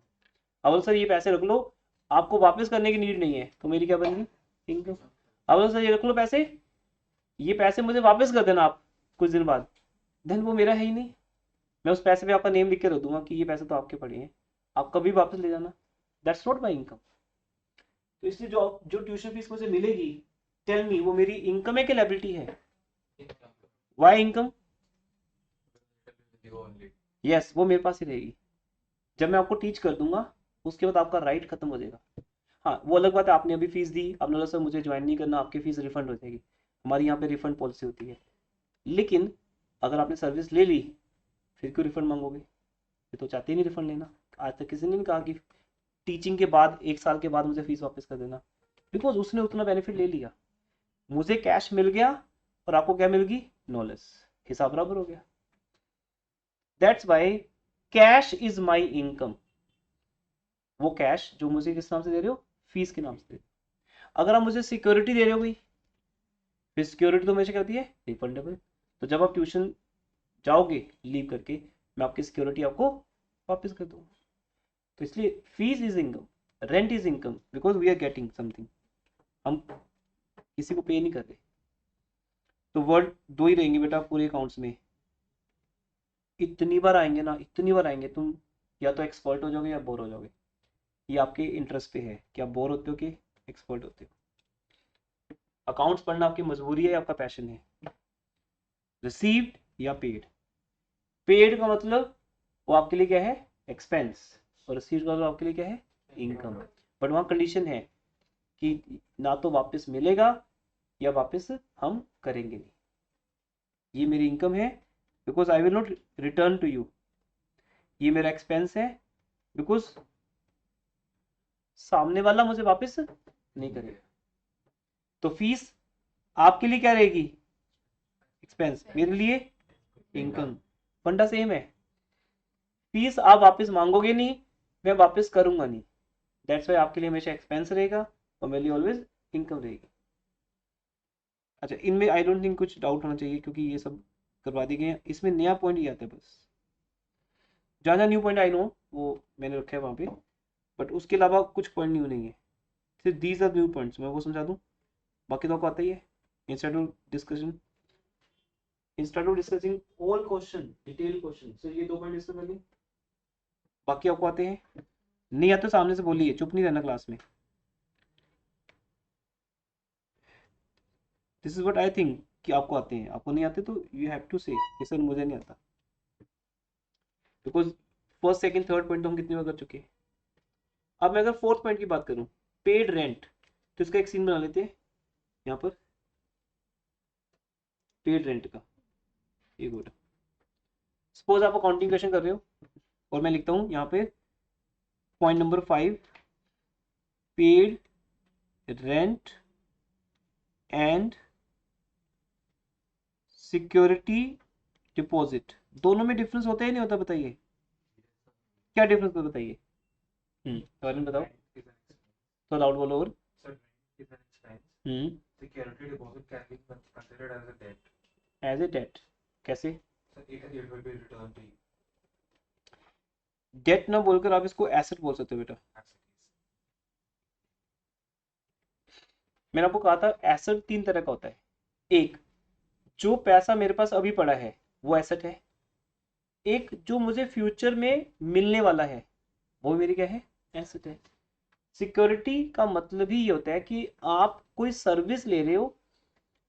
अब सर ये पैसे रख लो, आपको वापस करने की नीड नहीं है, तो मेरी क्या बनेगी? इनकम। अब सर ये रख लो पैसे, ये पैसे मुझे वापस कर देना आप कुछ दिन बाद, देन वो मेरा है ही नहीं, मैं उस पैसे पे आपका नेम लिख के रख दूंगा कि ये पैसे तो आपके पड़े हैं, आप कभी वापस ले जाना, दैट्स नॉट माई इनकम। तो इसलिए जो जो ट्यूशन फीस मुझे मिलेगी, टेल मी, वो मेरी इनकम है कि लायबिलिटी है? Y income? यस, वो मेरे पास ही रहेगी। जब मैं आपको टीच कर दूंगा उसके बाद आपका राइट खत्म हो जाएगा। हाँ, वो अलग बात है, आपने अभी फीस दी, आपने बोला सर मुझे ज्वाइन नहीं करना, आपकी फीस रिफंड हो जाएगी, हमारी यहाँ पे रिफंड पॉलिसी होती है। लेकिन अगर आपने सर्विस ले ली, फिर क्यों रिफंड मांगोगे? ये तो चाहते ही नहीं रिफंड लेना। आज तक किसी ने नहीं कहा कि टीचिंग के बाद 1 साल के बाद मुझे फीस वापस कर देना, बिकॉज उसने उतना बेनिफिट ले लिया, मुझे कैश मिल गया और आपको क्या मिल गई? नॉलेज। हिसाब बराबर हो गया। That's why cash is my income. वो कैश जो मुझे किस नाम से दे रहे हो? फीस के नाम से दे रहे हो। अगर आप मुझे सिक्योरिटी दे रहे हो भाई, फिर सिक्योरिटी तो हमेशा क्या होती है? रिफंडेबल। तो जब आप ट्यूशन जाओगे लीव करके, मैं आपकी सिक्योरिटी आपको वापस कर दूंगा। तो इसलिए fees is income, rent is income, because we are getting something, हम किसी को पे नहीं कर रहे। तो वर्ड दो ही रहेंगे बेटा पूरे अकाउंट्स में। इतनी बार आएंगे ना, इतनी बार आएंगे, तुम या तो एक्सपर्ट हो जाओगे या बोर हो जाओगे। ये आपके इंटरेस्ट पे है कि आप बोर होते हो कि एक्सपर्ट होते हो। अकाउंट्स पढ़ना आपकी मजबूरी है या आपका पैशन है? रिसीव्ड या पेड? पेड का मतलब वो आपके लिए क्या है, एक्सपेंस, और रिसीव्ड का मतलब आपके लिए क्या है, इनकम। बट वहाँ कंडीशन है कि ना तो वापस मिलेगा या वापस हम करेंगे नहीं। ये मेरी इनकम है because I will not return to you. ये मेरा एक्सपेंस है बिकॉज सामने वाला मुझे वापस नहीं करेगा। तो फीस आपके लिए क्या रहेगी, एक्सपेंस, मेरे लिए इनकम। फंडा सेम है, फीस आप वापस मांगोगे नहीं, मैं वापस करूंगा नहीं, दैट्स वाई आपके लिए हमेशा एक्सपेंस रहेगा और मेरे लिए ऑलवेज इनकम रहेगी। अच्छा, इनमें आई डोंट थिंक कुछ डाउट होना चाहिए क्योंकि ये सब करवा दिए गए हैं। इसमें नया पॉइंट ये आता है बस, जहाँ जहाँ न्यू पॉइंट आई नो वो मैंने रखा है वहाँ पे, बट उसके अलावा कुछ पॉइंट न्यू नहीं है, सिर्फ दीज आर न्यू पॉइंट्स, मैं वो समझा दूँ, बाकी तो आपको आता ही है। Instead of discussing all question, detail question, सिर्फ ये 2 पॉइंट डिस्कस कर लिए, बाकी आपको आते हैं। नहीं आते सामने से बोलिए, चुप नहीं रहना क्लास में। This is what I think कि आपको आते हैं, आपको नहीं आते तो यू हैव टू से सर मुझे नहीं आता, because first second third point तो हम कितनी बार कर चुके हैं। अब मैं अगर फोर्थ पॉइंट की बात करूं, पेड रेंट, तो इसका एक सीन बना लेते हैं यहाँ पर, पेड रेंट का। ये गुड, सपोज आप अकाउंटिंग क्वेश्चन कर रहे हो और मैं लिखता हूँ यहाँ पे point number 5, paid rent and security deposit, दोनों में डिफरेंस होता है नहीं होता, बताइए क्या डिफरेंस होता है, बताइए। कारण बताओ, तो लाउड बोलो। और Security deposit can be considered as a debt. As a debt, कैसे? So it will be returned to you. Debt ना बोलकर आप इसको एसेट बोल सकते हो बेटा। That's the case. मैंने आपको कहा था एसेट 3 तरह का होता है। एक, जो पैसा मेरे पास अभी पड़ा है वो एसेट है। एक, जो मुझे फ्यूचर में मिलने वाला है वो मेरी क्या है, एसेट है। सिक्योरिटी का मतलब ही ये होता है कि आप कोई सर्विस ले रहे हो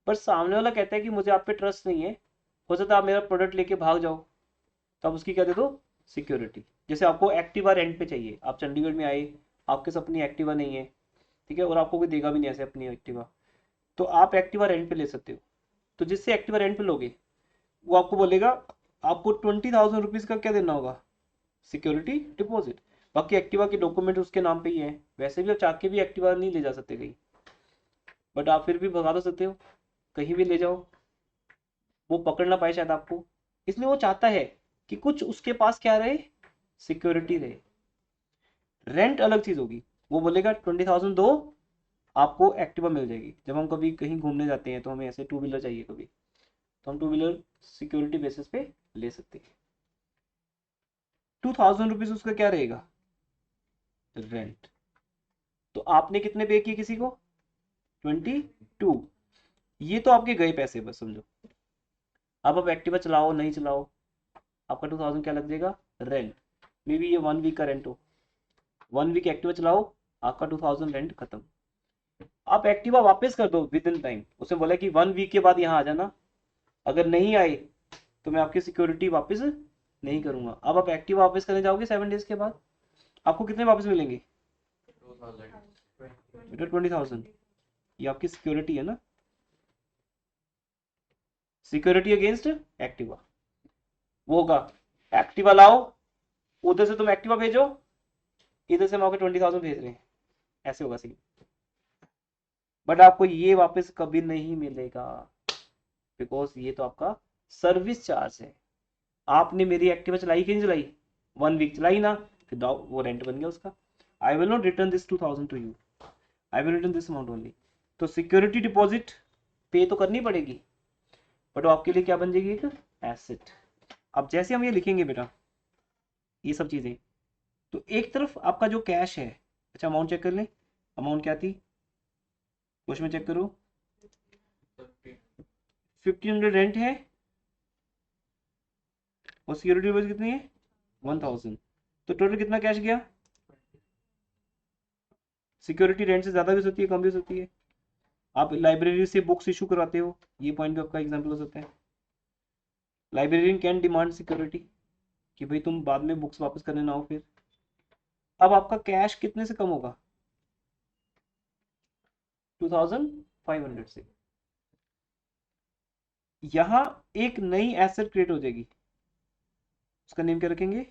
पर सामने वाला कहता है कि मुझे आप पे ट्रस्ट नहीं है, हो सकता है आप मेरा प्रोडक्ट लेके भाग जाओ, तो आप उसकी क्या दे दो, सिक्योरिटी। जैसे आपको एक्टिवा रेंट पे चाहिए, आप चंडीगढ़ में आए, आपके साथ अपनी एक्टिवा नहीं है, ठीक है, और आपको कोई देगा भी नहीं ऐसे अपनी एक्टिवा, तो आप एक्टिवा रेंट पे ले सकते हो। तो जिससे एक्टिवा रेंट पे लोगे वो आपको बोलेगा आपको 20,000 रुपीज़ का क्या देना होगा, सिक्योरिटी डिपॉजिट। बाकी एक्टिवा के डॉक्यूमेंट उसके नाम पे ही है, वैसे भी आप चाह के भी एक्टिवा नहीं ले जा सकते कहीं, बट आप फिर भी भगा तो सकते हो, कहीं भी ले जाओ, वो पकड़ ना पाए शायद आपको, इसलिए वो चाहता है कि कुछ उसके पास क्या रहे, सिक्योरिटी रहे। रेंट अलग चीज होगी, वो बोलेगा 20,000 दो, आपको एक्टिवा मिल जाएगी। जब हम कभी कहीं घूमने जाते हैं तो हमें ऐसे 2 व्हीलर चाहिए कभी, तो हम 2 व्हीलर सिक्योरिटी बेसिस पे ले सकते हैं। 2,000 रुपीज उसका क्या रहेगा, रेंट। तो आपने कितने पे किए किसी को, 22, ये तो आपके गए पैसे बस समझो। अब आप एक्टिवा चलाओ नहीं चलाओ, आपका 2,000 क्या लग जाएगा, रेंट। मे बी ये 1 वीक का रेंट हो, 1 वीक एक्टिवा चलाओ, आपका 2,000 रेंट खत्म। आप एक्टिवा वापस कर दो विद इन टाइम, उसने बोला कि 1 वीक के बाद यहाँ आ जाना, अगर नहीं आए तो मैं आपकी सिक्योरिटी वापस नहीं करूंगा। अब आप एक्टिवा वापस करने जाओगे 7 डेज के बाद, आपको कितने वापस मिलेंगे, 2000. 20,000। ये आपकी सिक्योरिटी है ना, सिक्योरिटी अगेंस्ट एक्टिवा। वो होगा एक्टिवा लाओ, उधर से तुम एक्टिवा भेजो, इधर से हम आपके 20,000 भेज रहे हैं, ऐसे होगा सीन। बट आपको ये वापस कभी नहीं मिलेगा, बिकॉज ये तो आपका सर्विस चार्ज है। आपने मेरी एक्टिवा चलाई कि नहीं चलाई, 1 वीक चलाई ना, फिर वो रेंट बन गया उसका। I will not return this 2,000 to you, I will return this amount only. तो सिक्योरिटी डिपॉजिट पे तो करनी पड़ेगी, बट वो आपके लिए क्या बन जाएगी, एक एसेट। अब जैसे हम ये लिखेंगे बेटा ये सब चीजें, तो एक तरफ आपका जो कैश है, अच्छा अमाउंट चेक कर लें, अमाउंट क्या थी क्वेश्चन में चेक करो, 1500 रेंट है और सिक्योरिटी डिपॉजिट कितनी है 1000, तो टोटल कितना कैश गया। सिक्योरिटी रेंट से ज्यादा भी हो सकती है, कम भी हो सकती है। आप लाइब्रेरी से बुक्स इशू करवाते हो, ये पॉइंट भी आपका एग्जाम्पल हो सकता है। लाइब्रेरियन कैन डिमांड सिक्योरिटी कि भाई तुम बाद में बुक्स वापस करने ना हो फिर। अब आपका कैश कितने से कम होगा 2500 से। यहां एक नई एसेट क्रिएट हो जाएगी, उसका नेम क्या रखेंगे,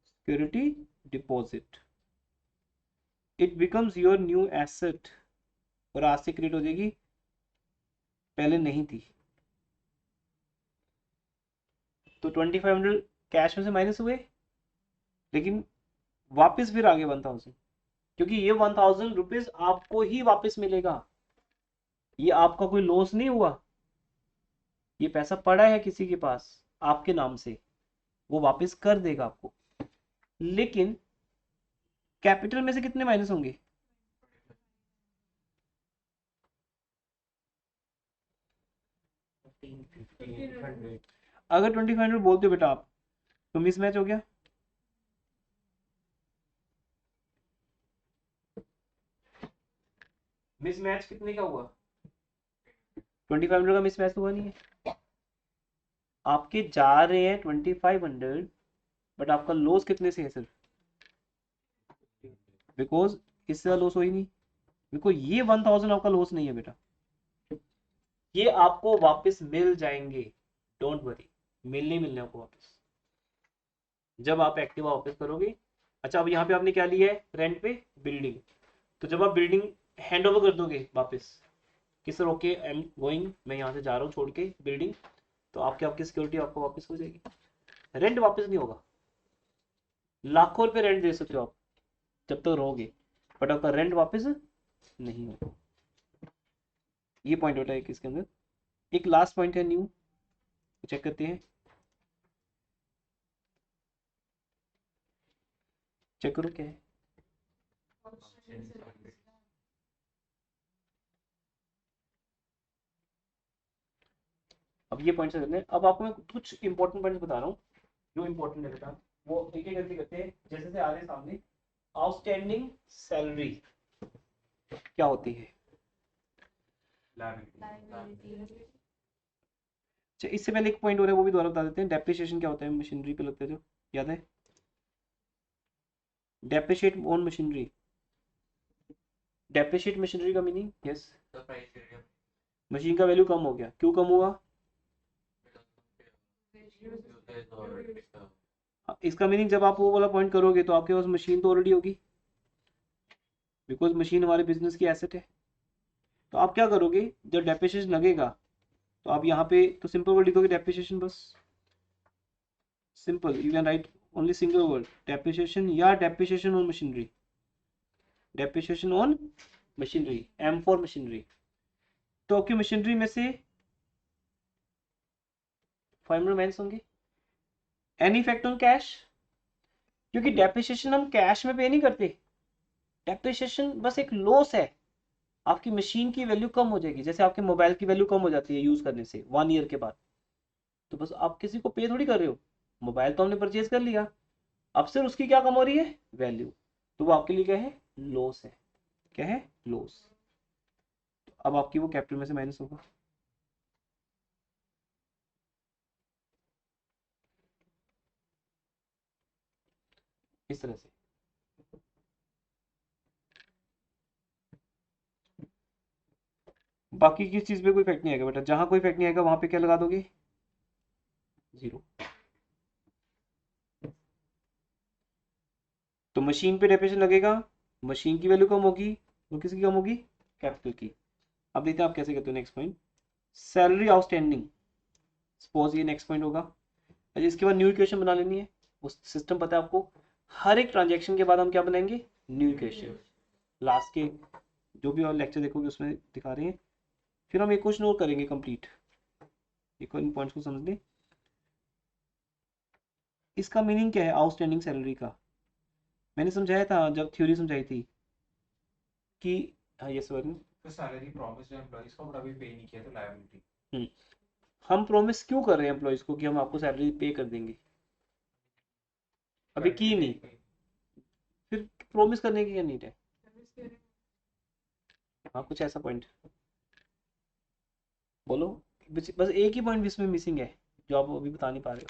security deposit. It becomes your new asset, और आज से क्रिएट हो जाएगी, पहले नहीं थी। तो 2500 कैश में से माइनस हुए, लेकिन वापस फिर आगे 1000, क्योंकि ये 1000 रुपीज आपको ही वापस मिलेगा, ये आपका कोई लॉस नहीं हुआ, ये पैसा पड़ा है किसी के पास आपके नाम से, वो वापस कर देगा आपको। लेकिन कैपिटल में से कितने माइनस होंगे, अगर 2500 बोलते हो बेटा आप, तो मिसमैच हो गया। मिसमैच कितने का हुआ, 2500 का मिसमैच हुआ नहीं है। आपके जा रहे हैं 2500, बट आपका लॉस कितने से है सिर्फ, बिकॉज इससे लॉस हो ही नहीं, बिकॉज ये 1000 आपका लॉस नहीं है बेटा, ये आपको वापस मिल जाएंगे, डोंट वरी, मिलने आपको वापस जब आप एक्टिवा वापस करोगे। अच्छा अब यहाँ पे आपने क्या लिया है रेंट पे, बिल्डिंग, तो जब आप बिल्डिंग हैंड ओवर कर दोगे वापस कि sir okay I am going, मैं यहाँ से जा रहा हूँ छोड़ के बिल्डिंग, तो आपकी सिक्योरिटी आपको वापस हो जाएगी, रेंट वापस नहीं होगा। लाखों रुपए रेंट दे सकते हो आप जब तक रहोगे, बट आपका रेंट वापस नहीं होगा। ये पॉइंट होता है इसके अंदर। एक लास्ट पॉइंट है न्यू, चेक करते हैं, चेक करो क्या है। अब ये पॉइंट्स करते हैं, अब आपको मैं कुछ इंपॉर्टेंट पॉइंट्स बता रहा हूँ जो इंपॉर्टेंट है बेटा, वो एक एक करके करते हैं। जैसे से आ रहे हैं सामने, आउटस्टैंडिंग सैलरी क्या होती है। अच्छा इससे पहले एक पॉइंट हो रहा है वो भी दोबारा बता देते हैं, डेप्रिसिएशन क्या होता है मशीनरी पे लगता है जो, याद है, depreciate on machinery, depreciate machinery का मीनिंग, यस मशीन का वैल्यू कम हो गया, क्यों कम हुआ, इसका मीनिंग जब आप वो वाला पॉइंट करोगे तो आपके पास मशीन तो ऑलरेडी होगी, बिकॉज मशीन हमारे बिजनेस की एसेट है। तो आप क्या करोगे जब डेप्रिसिएशन लगेगा, तो आप यहाँ पे तो सिंपल वर्ड लिखोगे डेप्रिसिएशन, बस simple, you can write only single word depreciation या depreciation on machinery, depreciation on machinery, M for machinery. तो आपकी मशीनरी में से 500 माइनस होंगे, एनी इफेक्ट ऑन कैश, क्योंकि डेप्रिसिएशन हम कैश में पे नहीं करते, डेप्रिसिएशन बस एक लॉस है, आपकी मशीन की वैल्यू कम हो जाएगी, जैसे आपके मोबाइल की वैल्यू कम हो जाती है यूज करने से 1 ईयर के बाद, तो बस आप किसी को पे थोड़ी कर रहे हो, मोबाइल तो हमने परचेज कर लिया, अब सिर्फ उसकी क्या कम हो रही है वैल्यू, तो वो आपके लिए क्या है लॉस है, क्या है लॉस। तो अब आपकी वो कैपिटल में से माइनस होगा। इस तरह से बाकी किस चीज पे कोई इफेक्ट नहीं आएगा बेटा, जहां कोई इफेक्ट नहीं आएगा वहां पे क्या लगा दोगे, जीरो। तो मशीन पे डेप्रिसिएशन लगेगा, मशीन की वैल्यू कम होगी, और किसकी कम होगी, कैपिटल की। अब देखते हैं आप कैसे करते हो। Next point, salary outstanding, suppose ये नेक्स्ट पॉइंट होगा। अच्छा इसके बाद न्यू इक्वेशन बना लेनी है, उस सिस्टम पता है आपको, हर एक ट्रांजेक्शन के बाद हम क्या बनाएंगे, न्यू इक्वेशन। लास्ट के जो भी और लेक्चर देखोगे उसमें दिखा रहे हैं। फिर हम एक क्वेश्चन और करेंगे कंप्लीट, एक और इन पॉइंट्स को समझ ले। इसका मीनिंग क्या है आउटस्टैंडिंग सैलरी का? मैंने समझाया था जब थ्योरी समझाई थी कि हाँ ये सवाल तो सैलरी प्रॉमिस एम्प्लॉइज को बट अभी पे नहीं किया तो लायबिलिटी। हम प्रॉमिस क्यों कर रहे हैं एम्प्लॉइज को कि हम आपको सैलरी पे कर देंगे? अभी की नहीं, फिर प्रॉमिस करने की क्या नीड है? हाँ कुछ ऐसा पॉइंट बोलो, बस एक ही पॉइंट इसमें मिसिंग है जो आप अभी बता नहीं पा रहे हो,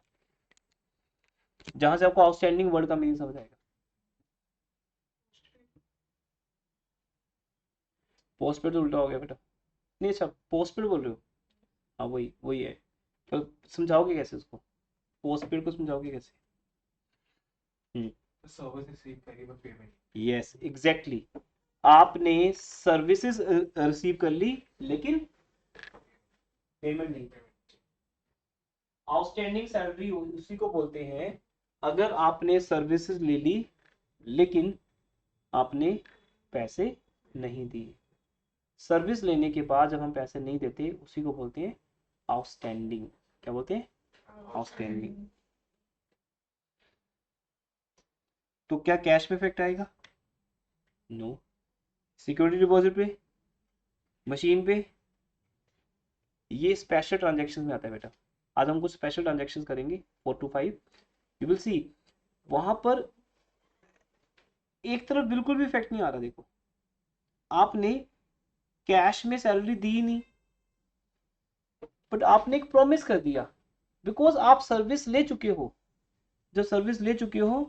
जहां से आपको आउटस्टैंडिंग वर्ड का मीनिंग समझ आएगा। पोस्ट पेड तो उल्टा हो गया बेटा। नहीं अच्छा पोस्ट पेड बोल रहे हो, हाँ वही वही है। तो समझाओगे कैसे उसको, पोस्ट पेड को समझाओगे कैसे? सर्विस रिसीव करी बट पेमेंट। यस एग्जैक्टली, आपने सर्विसेज रिसीव कर ली लेकिन पेमेंट नहीं। आउटस्टैंडिंग सैलरी उसी को बोलते हैं अगर आपने सर्विसेज ले ली लेकिन आपने पैसे नहीं दिए। सर्विस लेने के बाद जब हम पैसे नहीं देते उसी को बोलते हैं आउटस्टैंडिंग। क्या बोलते हैं? आउटस्टैंडिंग। तो क्या कैश में इफेक्ट आएगा? नो। सिक्योरिटी डिपॉजिट पे, मशीन पे, ये स्पेशल ट्रांजैक्शन में आता है बेटा। आज हम कुछ स्पेशल ट्रांजैक्शन करेंगे 4 to 5, यू विल सी वहां पर एक तरफ बिल्कुल भी इफेक्ट नहीं आ रहा। देखो आपने कैश में सैलरी दी नहीं बट आपने एक प्रॉमिस कर दिया बिकॉज आप सर्विस ले चुके हो। जब सर्विस ले चुके हो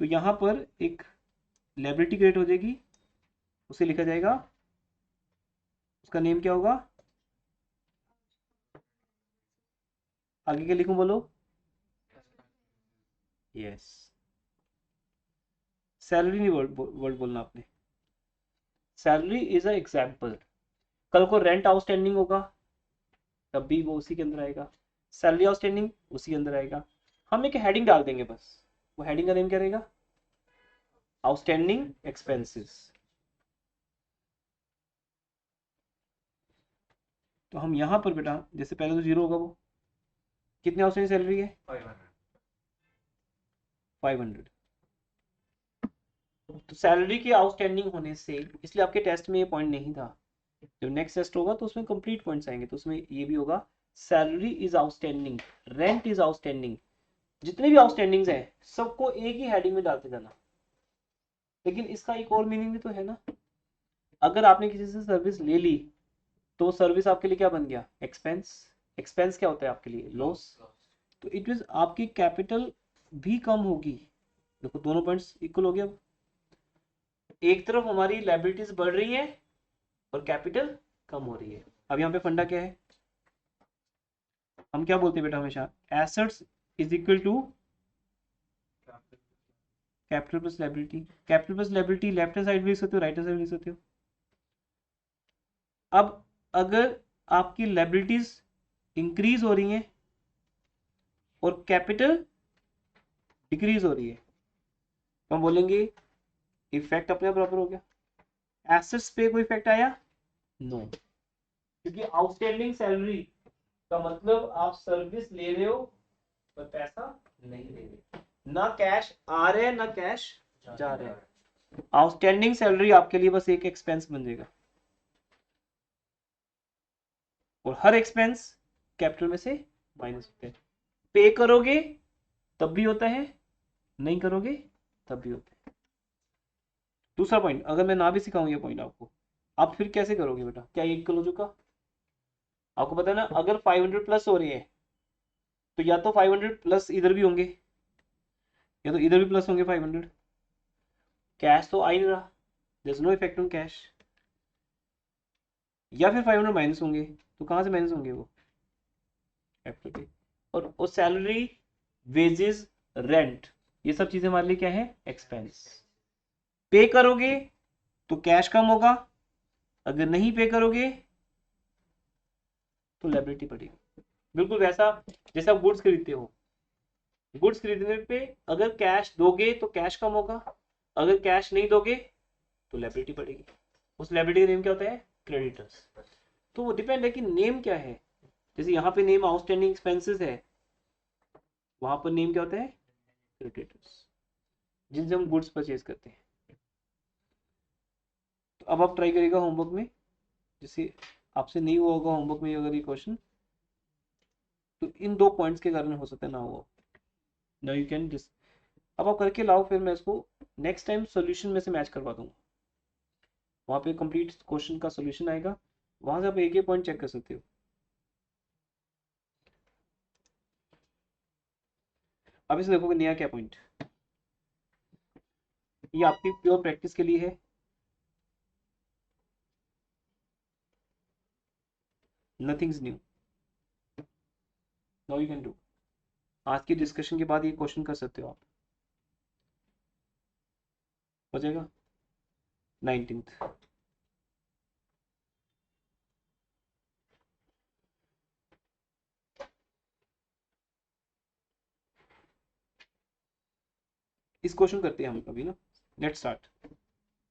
तो यहां पर एक लायबिलिटी क्रिएट हो जाएगी, उसे लिखा जाएगा, उसका नेम क्या होगा? आगे क्या लिखूं बोलो? यस, सैलरी नहीं वर्ड बोलना आपने। Salary is a example. कल को रेंट आउटस्टैंडिंग होगा तब भी वो उसी के अंदर आएगा, सैलरी आउटस्टैंडिंग उसी के अंदर आएगा। हम एक हेडिंग डाल देंगे बस, वो हेडिंग का नेम क्या रहेगा? Outstanding expenses. तो हम यहां पर बेटा जैसे पहले तो जीरो होगा, वो कितने आउटस्टैंडिंग सैलरी है? 500। तो सैलरी की आउटस्टैंडिंग होने से, इसलिए आपके टेस्ट में ये पॉइंट नहीं था। जब नेक्स्ट टेस्ट होगा तो उसमें कंप्लीट पॉइंट्स आएंगे, तो उसमें ये भी होगा salary is outstanding, rent is outstanding, जितने भी आउटस्टैंडिंग्स हैं सबको एक ही हेडिंग में डालते जाना। लेकिन इसका एक और मीनिंग भी तो है ना, अगर आपने किसी से सर्विस ले ली तो सर्विस आपके लिए क्या बन गया? एक्सपेंस। एक्सपेंस क्या होता है आपके लिए? लॉस। तो इट मींस आपकी कैपिटल भी कम होगी। देखो दोनों पॉइंट्स इक्वल हो गया। एक तरफ हमारी लायबिलिटीज बढ़ रही है और कैपिटल कम हो रही है। अब यहाँ पे फंडा क्या है? हम क्या बोलते हैं बेटा हमेशा? Assets is equal to capital plus liability. Capital plus liability left hand side भी लिख सकते हो, राइट हैंड साइड भी लिख सकते हो। अब अगर आपकी लायबिलिटीज इंक्रीज हो रही हैं और कैपिटल डिक्रीज हो रही है तो हम बोलेंगे इफेक्ट अपने आप बराबर हो गया। एसेट्स पे कोई इफेक्ट आया? नो, क्योंकि आउटस्टैंडिंग सैलरी का मतलब आप सर्विस ले रहे हो पर पैसा नहीं ले रहे, ना कैश आ रहे हैं ना कैश जा रहे हैं। आउटस्टैंडिंग सैलरी आपके लिए बस एक एक्सपेंस बन जाएगा और हर एक्सपेंस कैपिटल में से माइनस होते हैं। पे करोगे तब भी होता है, नहीं करोगे तब भी होता है। दूसरा पॉइंट, अगर मैं ना भी सिखाऊं ये पॉइंट आपको, आप फिर कैसे करोगे बेटा? क्या ये इक्वल हो चुका? आपको पता है ना, अगर 500 प्लस हो रही है तो या तो 500 प्लस इधर भी होंगे या तो इधर भी प्लस होंगे 500। कैश तो आ ही नहीं रहा, there is no effect on cash. या फिर 500 माइनस होंगे, तो कहां से माइनस होंगे? वो कैपिटल पे। और सैलरी, वेजेस, रेंट, ये सब चीजें हमारे लिए क्या है? एक्सपेंस। पे करोगे तो कैश कम होगा, अगर नहीं पे करोगे तो लायबिलिटी बढ़ेगी। बिल्कुल वैसा जैसे आप गुड्स खरीदते हो, गुड्स खरीदने पे अगर कैश दोगे तो कैश कम होगा, अगर कैश नहीं दोगे तो लायबिलिटी बढ़ेगी। उस लायबिलिटी का नेम क्या होता है? क्रेडिटर्स। तो वो डिपेंड है कि नेम क्या है। जैसे यहाँ पे नेम आउटस्टैंडिंग एक्सपेंसेस है, वहां पर नेम क्या होता है, क्रेडिटर्स, जिनसे हम गुड्स परचेज करते हैं। तो अब आप ट्राई करिएगा होमवर्क में, जैसे आपसे नहीं हुआ होगा होमवर्क में अगर ये क्वेश्चन, तो इन 2 पॉइंट्स के कारण हो सकता है ना हो। नाउ यू कैन दिस, अब आप करके लाओ, फिर मैं इसको नेक्स्ट टाइम सॉल्यूशन में से मैच करवा दूंगा। वहाँ पे कंप्लीट क्वेश्चन का सॉल्यूशन आएगा, वहां से आप एक एक पॉइंट चेक कर सकते हो। अब इसे देखोगे नया क्या पॉइंट, ये आपकी प्योर प्रैक्टिस के लिए है। Nothings new, now you can do. आज की डिस्कशन के बाद ये क्वेश्चन कर सकते हो आप, हो जाएगा 19th। इस क्वेश्चन करते हैं हम अभी ना, लेट्स स्टार्ट,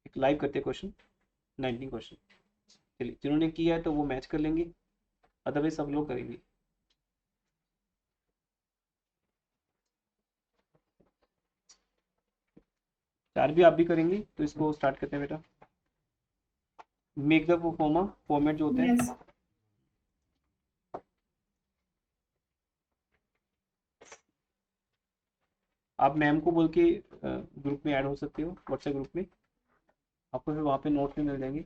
एक लाइव करते हैं क्वेश्चन, 19 क्वेश्चन। चलिए जिन्होंने किया है तो वो मैच कर लेंगे, अदरवाइज सब लोग करेंगे। चार भी आप भी करेंगे, तो इसको स्टार्ट करते हैं बेटा। मेक द परफॉर्मा फॉर्मेट जो होता है, Yes. आप मैम को बोल के ग्रुप में ऐड हो सकते हो, व्हाट्सएप ग्रुप में, आपको फिर वहाँ पे नोट भी मिल जाएंगे।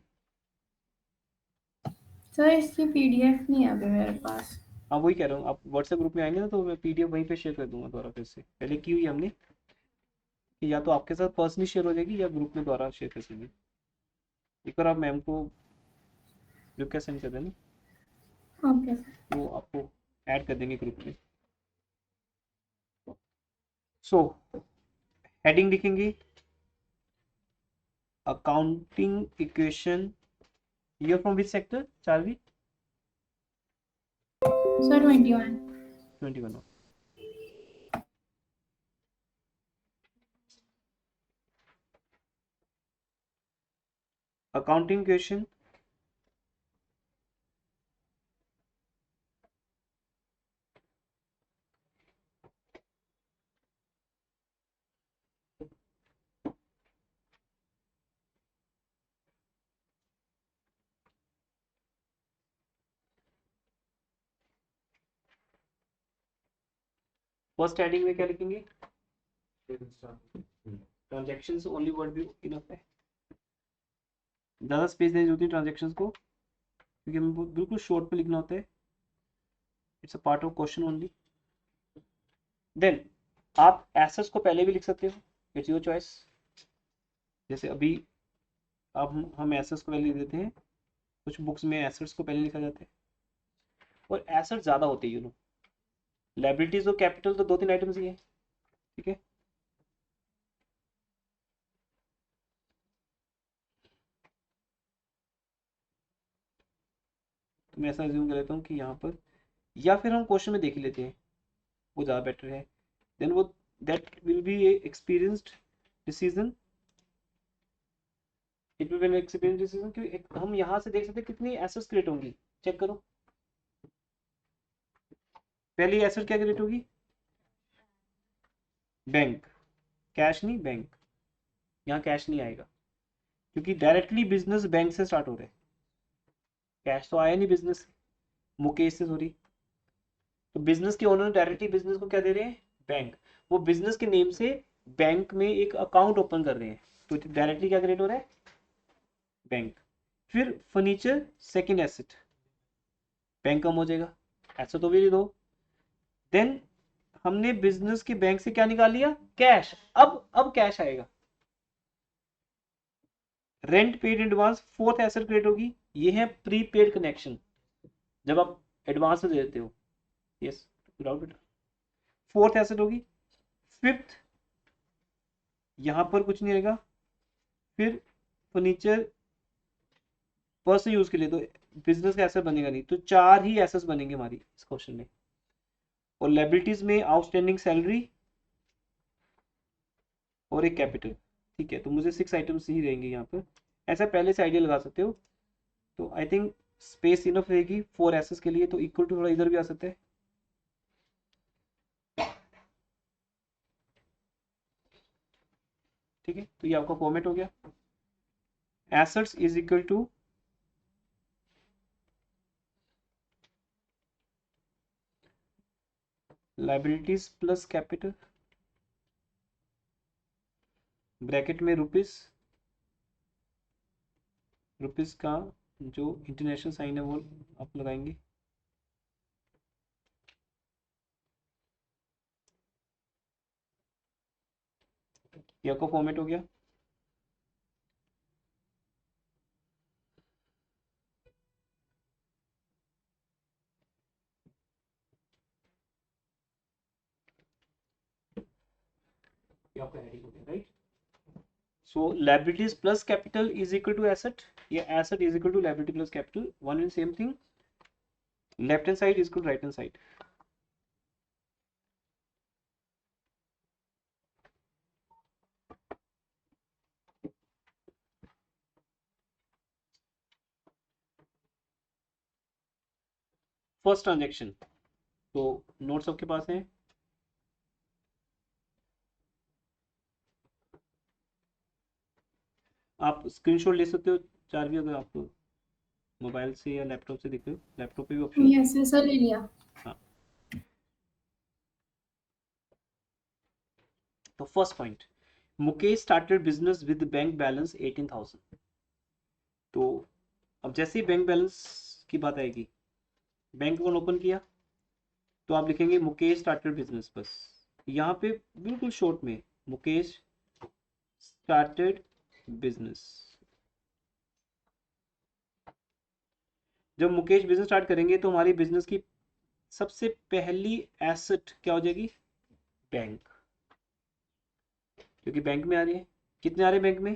सर इसकी पीडीएफ नहीं है अभी मेरे पास। हाँ वही कह रहा हूँ, आप व्हाट्सएप ग्रुप में आएंगे ना तो मैं पीडीएफ वहीं पे शेयर कर दूंगा दोबारा, फिर से पहले की हुई हमने कि या तो आपके साथ पर्सनली शेयर हो जाएगी या ग्रुप में दोबारा शेयर कर देंगे। एक बार आप मैम को रिक्वेस्ट सेंड कर देना, ओके सर। वो आपको ऐड कर देंगे ग्रुप में। सो हेडिंग लिखेंगे, accounting equation, year from which sector, चारवी sir 21। 21। Accounting equation, first heading में क्या लिखेंगे, ट्रांजैक्शंस, ओनली वर्ड भी इनफ है, ज़्यादा स्पेस नहीं होती ट्रांजैक्शंस को, क्योंकि हमें बिल्कुल शॉर्ट पे लिखना होता है, it's a part of question only. Then आप एसेट्स को पहले भी लिख सकते हो, इट्स योर चॉइस। जैसे अभी अब हम एसेट्स को पहले लिख देते हैं, कुछ बुक्स में एसेट्स को पहले लिखा जाता है, और एसेट्स ज़्यादा होते हैं यू नो, लायबिलिटीज और कैपिटल तो 2-3 आइटम्स ही है, ठीक है। तो मैं ऐसा एज्यूम कर लेता हूँ कि यहाँ पर, या फिर हम क्वेश्चन में देख ही लेते हैं, वो ज़्यादा बेटर है। देन वो that will be A experienced decision, it will be an experience decision, क्योंकि हम यहाँ से देख सकते हैं कितनी एसेट्स क्रिएट होंगी, चेक करो। पहली एसेट क्या क्रिएट होगी, बैंक, कैश नहीं बैंक, यहाँ कैश नहीं आएगा, क्योंकि डायरेक्टली बिजनेस बैंक से स्टार्ट हो रहा है, कैश तो आया नहीं बिजनेस, मुकेश से सॉरी। तो बिजनेस के ओनर डायरेक्टली बिजनेस को क्या दे रहे हैं, बैंक, वो बिजनेस के नेम से बैंक में एक अकाउंट ओपन कर रहे हैं, तो डायरेक्टली क्या क्रिएट हो रहा है, बैंक। फिर फर्नीचर सेकंड एसेट, बैंक कम हो जाएगा, ऐसा तो भी दो। देन हमने बिजनेस के बैंक से क्या निकाल लिया, कैश, अब कैश आएगा, rent paid advance, fourth asset create होगी, ये है प्रीपेड कनेक्शन, जब आप एडवांस में दे देते हो, यस विदाउट, फोर्थ एसेट होगी। फिफ्थ यहां पर कुछ नहीं आएगा, फिर फर्नीचर पर्सनल यूज के लिए, तो बिजनेस का एसेट बनेगा नहीं, तो 4 ही एसेट्स बनेंगे हमारी इस क्वेश्चन में। और लायबिलिटीज में आउटस्टैंडिंग सैलरी और एक कैपिटल, ठीक है। तो मुझे 6 आइटम्स ही रहेंगे यहाँ पर, ऐसा पहले से आइडिया लगा सकते हो। तो आई थिंक स्पेस इनफ रहेगी 4 एसेस के लिए, तो इक्वल टू थोड़ा इधर भी आ सकता है। ठीक है, तो ये आपका फॉर्मेट हो गया। Assets is equal to liabilities plus capital, bracket में रुपीस, रुपीस का जो इंटरनेशनल साइन है वो आप लगाएंगे। ये आपका फॉर्मेट हो गया। ये आपका हेडिंग हो गया, right. So liabilities plus capital is equal to asset, ये asset is equal to liability plus capital, one and same thing. Left hand side is equal to right hand side. First transaction, तो notes आपके पास हैं। आप screenshot ले सकते हो, चार भी, अगर आप मोबाइल से या लैपटॉप से देख रहे हो, लैपटॉप पे भी ऑप्शन। यस सर, ले लिया। हाँ, तो first point, Mukesh started business with bank balance 18,000। तो अब जैसे ही बैंक बैलेंस की बात आएगी, बैंक अकाउंट ओपन किया, तो आप लिखेंगे मुकेश स्टार्टेड बिजनेस, बस यहाँ पे बिल्कुल शॉर्ट में मुकेश स्टार्टेड बिजनेस। जब मुकेश बिजनेस स्टार्ट करेंगे तो हमारी बिजनेस की सबसे पहली एसेट क्या हो जाएगी? बैंक, क्योंकि बैंक में आ रही है। कितने आ रहे हैं बैंक में?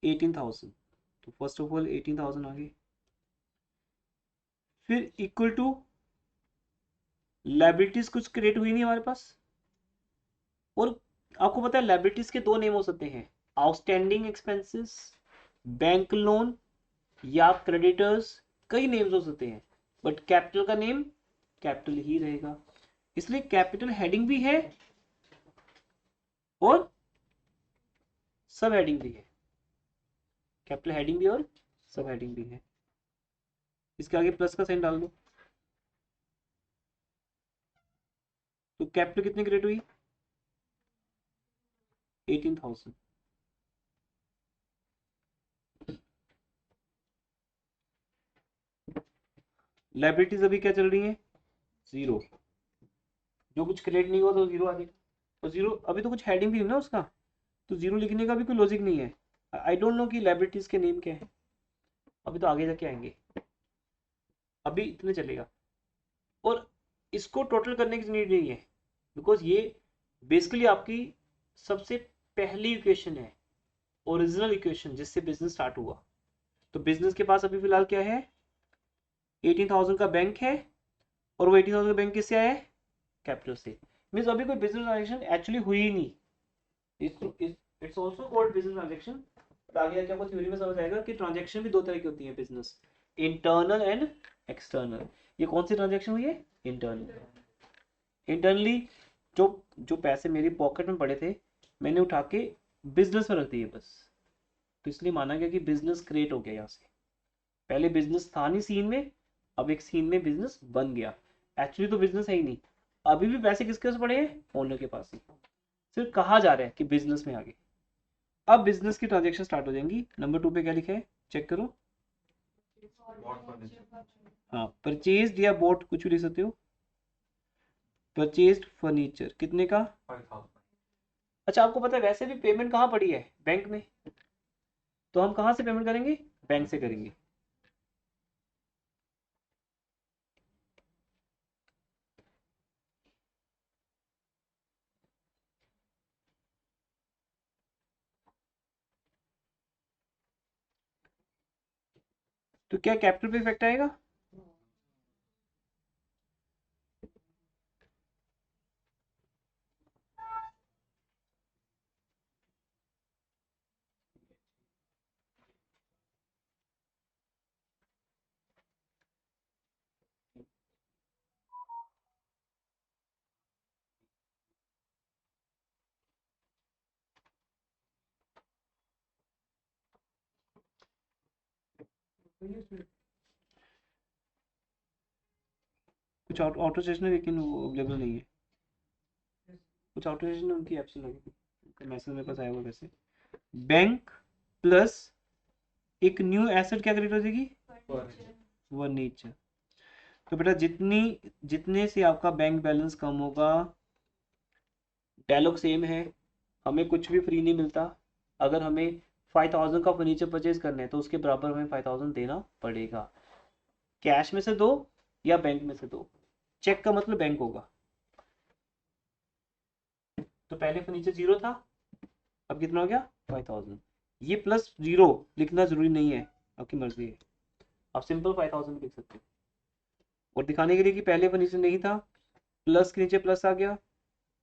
18,000। तो फर्स्ट ऑफ ऑल 18,000 आ गए। फिर इक्वल टू लाइबिलिटीज कुछ क्रिएट हुई नहीं हमारे पास। और आपको पता है लाइबिलिटीज के दो नेम हो सकते हैं, आउटस्टैंडिंग एक्सपेंसेस, बैंक लोन या क्रेडिटर्स, कई नेम्स हो सकते हैं, बट कैपिटल का नेम कैपिटल ही रहेगा। इसलिए कैपिटल हेडिंग भी है और सब हेडिंग भी है। कैपिटल हेडिंग भी और सब हेडिंग भी है। इसके आगे प्लस का साइन डाल दो। तो कैपिटल कितनी क्रिएट हुई? 18,000। लाइबिलिटीज अभी क्या चल रही है? 0। जो कुछ क्रिएट नहीं हुआ तो 0 आ जाएगा। और 0 अभी तो कुछ हेडिंग भी नहीं ना उसका, तो 0 लिखने का भी कोई लॉजिक नहीं है। आई डोंट नो कि लाइबिलिटीज के नेम क्या है, अभी तो आगे जाके आएंगे, अभी इतने चलेगा। और इसको टोटल करने की नीड नहीं है, बिकॉज ये बेसिकली आपकी सबसे पहली इक्वेशन है, ओरिजिनल इक्वेशन जिससे बिजनेस स्टार्ट हुआ। तो बिजनेस के पास अभी फिलहाल क्या है? 18,000 का बैंक है, और वो 18,000 का बैंक किससे आया है? कैपिटल से। मीन्स अभी कोई बिजनेस ट्रांजेक्शन एक्चुअली हुई ही नहीं। It's also called business transaction. आगे जाके आपको थ्योरी में समझ आएगा कि ट्रांजेक्शन भी दो तरह की होती है बिजनेस, इंटरनल एंड एक्सटर्नल। ये कौन सी ट्रांजेक्शन हुई है? इंटरनल। इंटरनली जो जो पैसे मेरी पॉकेट में पड़े थे, मैंने उठा के बिजनेस में रख दिए बस। तो इसलिए माना गया कि बिजनेस क्रिएट हो गया यहाँ से। पहले बिजनेस था नहीं सीन में, अब एक सीन में बिजनेस बन गया। एक्चुअली तो बिजनेस है ही नहीं, अभी भी पैसे किसके पास पड़े हैं? ओनर के पास ही। सिर्फ कहा जा रहा है कि बिजनेस में आगे। अब बिजनेस की ट्रांजेक्शन स्टार्ट हो जाएंगी। नंबर 2 पे क्या लिखा है, चेक करो। हाँ, परचेज या बोट, कुछ भी लिख सकते हो। परचेज्ड फर्नीचर कितने का? 5,000। अच्छा, आपको पता है वैसे भी पेमेंट कहाँ पड़ी है? बैंक में। तो हम कहाँ से पेमेंट करेंगे? बैंक से करेंगे। तो क्या कैपिटल पे इफेक्ट आएगा? कुछ ऑटो स्टेशन है लेकिन वो अवेलेबल नहीं है। कुछ ऑटो स्टेशन है उनकी एब्सेंट लगी, उनका मैसेज मेरे पास आया हुआ वैसे। बैंक प्लस एक न्यू एसेट क्या क्रिएट हो जाएगी, फर्नीचर। तो बेटा जितने से आपका बैंक बैलेंस कम होगा, डायलॉग सेम है, हमें कुछ भी फ्री नहीं मिलता। अगर हमें 5000 का फर्नीचर परचेज करना है तो उसके बराबर हमें 5000 देना पड़ेगा। कैश में से दो या बैंक में से दो, चेक का मतलब बैंक होगा। तो पहले फर्नीचर 0 था, अब कितना हो गया 5000। ये प्लस 0 लिखना जरूरी नहीं है, आपकी मर्जी है, आप सिंपल 5000 लिख सकते हो। और दिखाने के लिए कि पहले फर्नीचर नहीं था, प्लस के नीचे प्लस आ गया,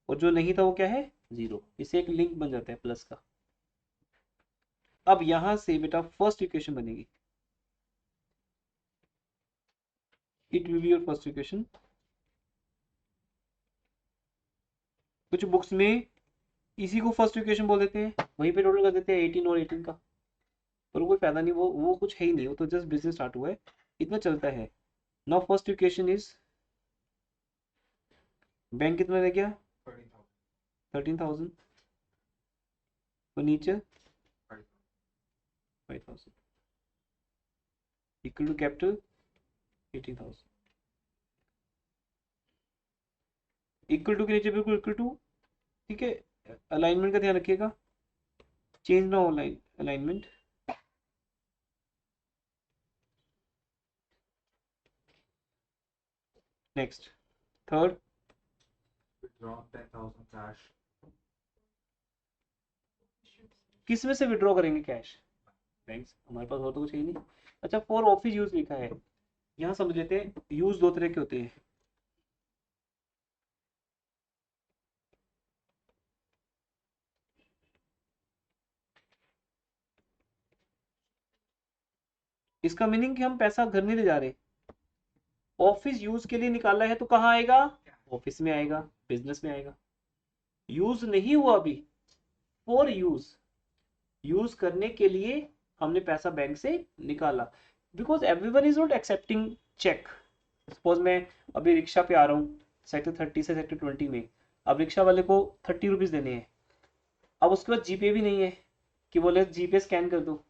और जो नहीं था वो क्या है 0, इससे एक लिंक बन जाता है प्लस का। अब यहां से बेटा फर्स्ट इक्वेशन बनेगी, it will be your first equation. कुछ बुक्स में इसी को फर्स्ट इक्वेशन बोल देते हैं, वहीं पे टोटल कर देते हैं 18 और 18 का, पर कोई फायदा नहीं, वो कुछ है ही नहीं, वो तो जस्ट बिजनेस स्टार्ट हुआ है, इतना चलता है। Now first equation is, bank कितना रह गया 13,000, furniture 5,000, equal to capital 18,000, equal to के नीचे बिल्कुल इक्वल टू, ठीक है। अलाइनमेंट का ध्यान रखिएगा, चेंज ना हो alignment. Next third, Withdraw 10,000 cash. किस में से विड्रॉ करेंगे कैश, बैंक, हमारे पास और तो कुछ है ही नहीं। अच्छा फॉर ऑफिस यूज लिखा है, यहाँ समझ लेते हैं यूज दो तरह के होते हैं। इसका मीनिंग कि हम पैसा घर नहीं ले जा रहे, ऑफिस यूज के लिए निकाला है तो कहाँ आएगा, ऑफिस में आएगा, बिजनेस में आएगा। यूज नहीं हुआ अभी, फॉर यूज, यूज करने के लिए हमने पैसा बैंक से निकाला, because everyone is not accepting cheque. Suppose मैं अभी रिक्शा पे आ रहा हूँ सेक्टर 30 से सेक्टर 20 में, अब रिक्शा वाले को 30 रुपीज देने हैं, अब उसके बाद जीपे भी नहीं है कि बोले जीपे स्कैन कर दो,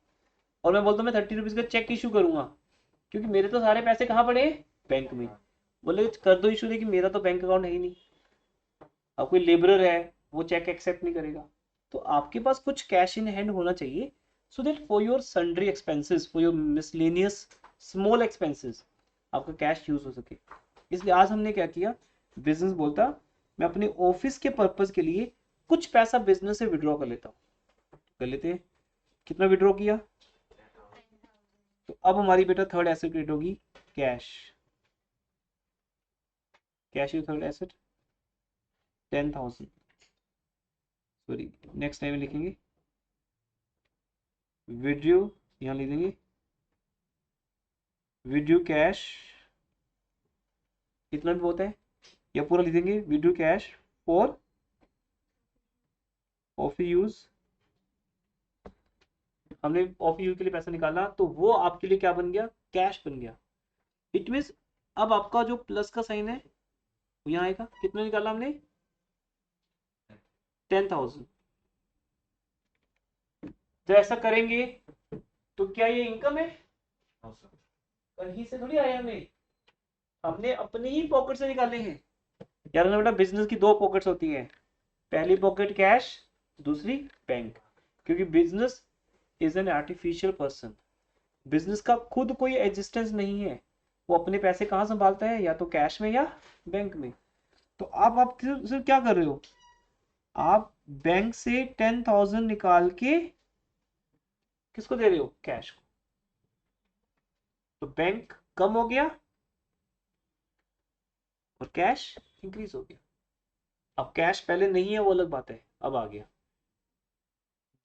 और मैं बोलता हूँ मैं 30 रुपीज का चेक इशू करूंगा, क्योंकि मेरे तो सारे पैसे कहाँ पड़े हैं, बैंक में। बोले कर दो इशू, लेकिन मेरा तो बैंक अकाउंट है ही नहीं। अब कोई लेबरर है, वो चेक एक्सेप्ट नहीं करेगा। तो आपके पास कुछ कैश इन हैंड होना चाहिए, so that for your sundry expenses, for your miscellaneous small expenses, आपका कैश यूज हो सके। इसलिए आज हमने क्या किया, बिजनेस बोलता मैं अपने ऑफिस के पर्पज के लिए कुछ पैसा बिजनेस से विड्रॉ कर लेता हूँ, कर लेते हैं। कितना विड्रॉ किया, तो अब हमारी बेटा थर्ड एसेट क्रिएट होगी, cash. Cash is third asset, 10,000, sorry next time लिखेंगे विड्रू, यहाँ लिख देंगे विड्रू कैश, इतना भी होता है, या पूरा लिख देंगे withdrew cash for office use. हमने ऑफिस यूज के लिए पैसा निकाला तो वो आपके लिए क्या बन गया, कैश बन गया। इट मीन्स अब आपका जो प्लस का साइन है वो यहाँ आएगा। कितना निकाला हमने 10,000। तो ऐसा करेंगे तो क्या ये इनकम है, No, sir. कहीं से थोड़ी आया हमें, हमने अपने ही पॉकेट से निकाले हैं। यार ना बेटा बिजनेस की दो पॉकेट्स होती हैं, पहली पॉकेट कैश, दूसरी बैंक, क्योंकि business is an artificial person. Business का खुद कोई एग्जिस्टेंस नहीं है, वो अपने पैसे कहाँ संभालता है, या तो कैश में या बैंक में। तो आप सिर्फ क्या कर रहे हो, आप बैंक से 10,000 निकाल के किसको दे रहे हो, कैश को। तो बैंक कम हो गया और कैश इंक्रीज हो गया। अब कैश पहले नहीं है वो अलग बात है, अब आ गया।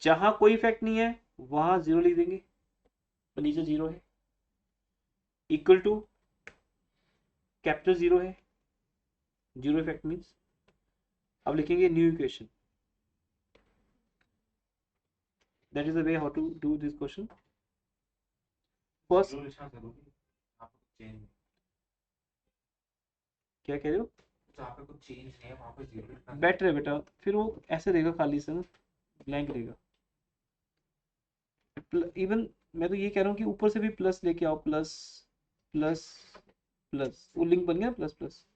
जहां कोई इफेक्ट नहीं है वहां 0 लिख देंगे, तो नीचे 0 है, इक्वल टू कैपिटल 0 है, 0 इफेक्ट मीन्स। अब लिखेंगे new equation, that is the way how to do this question. First Zero लिखना जरूरी है। यहाँ पे कुछ change नहीं। क्या कह रहे हो? जहाँ पे कुछ change नहीं है वहाँ पे zero लिखना बेटर है बेटा, फिर वो ऐसे रहेगा खाली से ना, ब्लैंक रहेगा। इवन मैं तो ये कह रहा हूँ कि ऊपर से भी प्लस लेके आओ, प्लस प्लस प्लस, वो लिंक बन गया प्लस प्लस।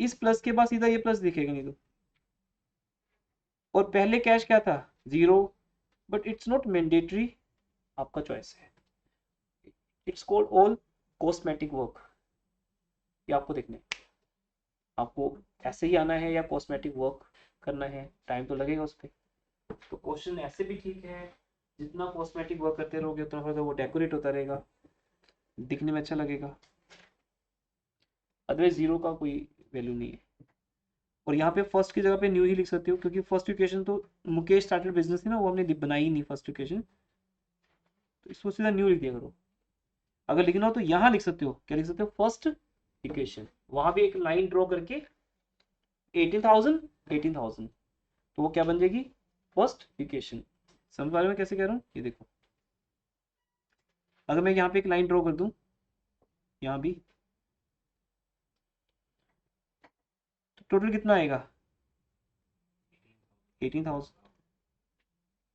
इस प्लस के बाद सीधा ये प्लस दिखेगा नहीं तो। और पहले कैश क्या था? Zero, but it's not mandatory, आपका चॉइस है। It's called all cosmetic work. ये आपको देखना है, आपको ऐसे ही आना है या कॉस्मेटिक वर्क करना है, टाइम तो लगेगा उस पर। तो क्वेश्चन ऐसे भी ठीक है, जितना कॉस्मेटिक वर्क करते रहोगे उतना फर्दर वो डेकोरेट होता रहेगा, दिखने में अच्छा लगेगा। अदरवाइज जीरो का कोई वैल्यू नहीं है। और यहाँ पे फर्स्ट की जगह पे न्यू ही लिख सकते हो, क्योंकि फर्स्ट इक्वेशन तो मुकेश स्टार्टेड बिजनेस थी ना, वो हमने बनाई ही नहीं फर्स्ट इक्वेशन, तो इसको सीधा न्यू लिख दिया करो। अगर लिखना हो तो यहाँ लिख सकते हो, क्या लिख सकते हो? First equation. वहां भी एक लाइन ड्रॉ करके 18,000 तो वो क्या बन जाएगी? First equation. समझ पा रहे हो मैं कैसे कह रहा हूँ? ये देखो, अगर मैं यहाँ पे एक लाइन ड्रॉ कर दूं, यहाँ भी, तो टोटल कितना आएगा? 18,000।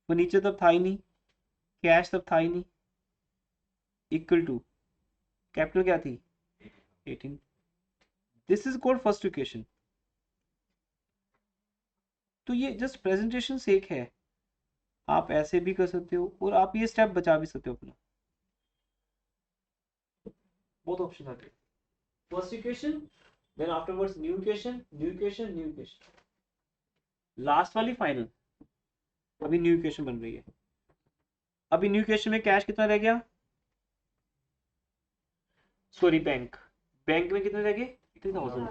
वो नीचे तब था ही नहीं, कैश तब था ही नहीं, इक्वल टू कैपिटल क्या थी? 18। This is called first equation. तो ये जस्ट प्रेजेंटेशन सेक है, आप ऐसे भी कर सकते हो और आप ये स्टेप बचा भी सकते हो अपना। बहुत ऑप्शन आते हैं। First equation, then afterwards new equation, new equation, new equation, last वाली फाइनल। अभी न्यू इक्वेशन बन रही है। अभी न्यू इक्वेशन में कैश कितना रह गया? सॉरी, बैंक में कितने रह गए? 3,000।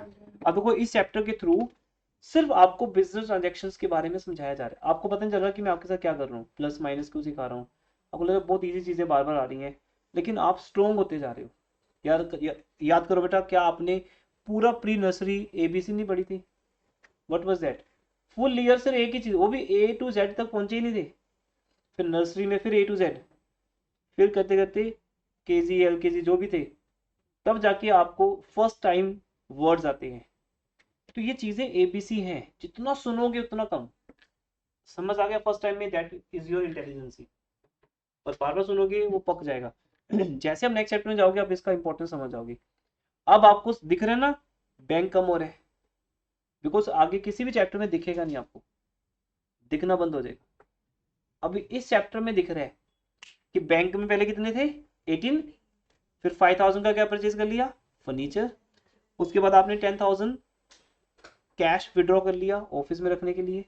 अब देखो, इस चैप्टर के थ्रू सिर्फ आपको बिजनेस ट्रांजैक्शंस के बारे में समझाया जा रहा है। आपको पता नहीं चल रहा कि मैं आपके साथ क्या कर रहा हूँ, प्लस माइनस क्यों सिखा रहा हूँ। आपको लग रहा है बहुत इजी चीजें बार बार आ रही हैं, लेकिन आप स्ट्रोंग होते जा रहे हो। याद करो बेटा, क्या आपने पूरा प्री नर्सरी ABC नहीं पढ़ी थी? What was that? Full year सिर्फ एक ही चीज, वो भी A to Z तक पहुंचे ही नहीं थे। फिर नर्सरी में फिर A to Z, फिर करते करते KG LKG जो भी थे, तब जाके आपको फर्स्ट टाइम वर्ड्स आते हैं। तो ये चीजें ABC हैं, जितना सुनोगे उतना कम समझ आ गया फर्स्ट टाइम में, दैट इज योर इंटेलिजेंसी। और बार बार सुनोगे वो पक जाएगा। जैसे हम नेक्स्ट चैप्टर में जाओगे आप इसका इंपॉर्टेंस समझ जाओगे। अब आपको दिख रहा है ना, बैंक कम हो रहा है, बिकॉज आगे किसी भी चैप्टर में दिखेगा नहीं, आपको दिखना बंद हो जाएगा। अभी इस चैप्टर में दिख रहा है कि बैंक में पहले कितने थे? 18, फिर 5,000 का क्या परचेज कर लिया? फर्नीचर। उसके बाद आपने 10,000 कैश विड्रॉ कर लिया ऑफिस में रखने के लिए,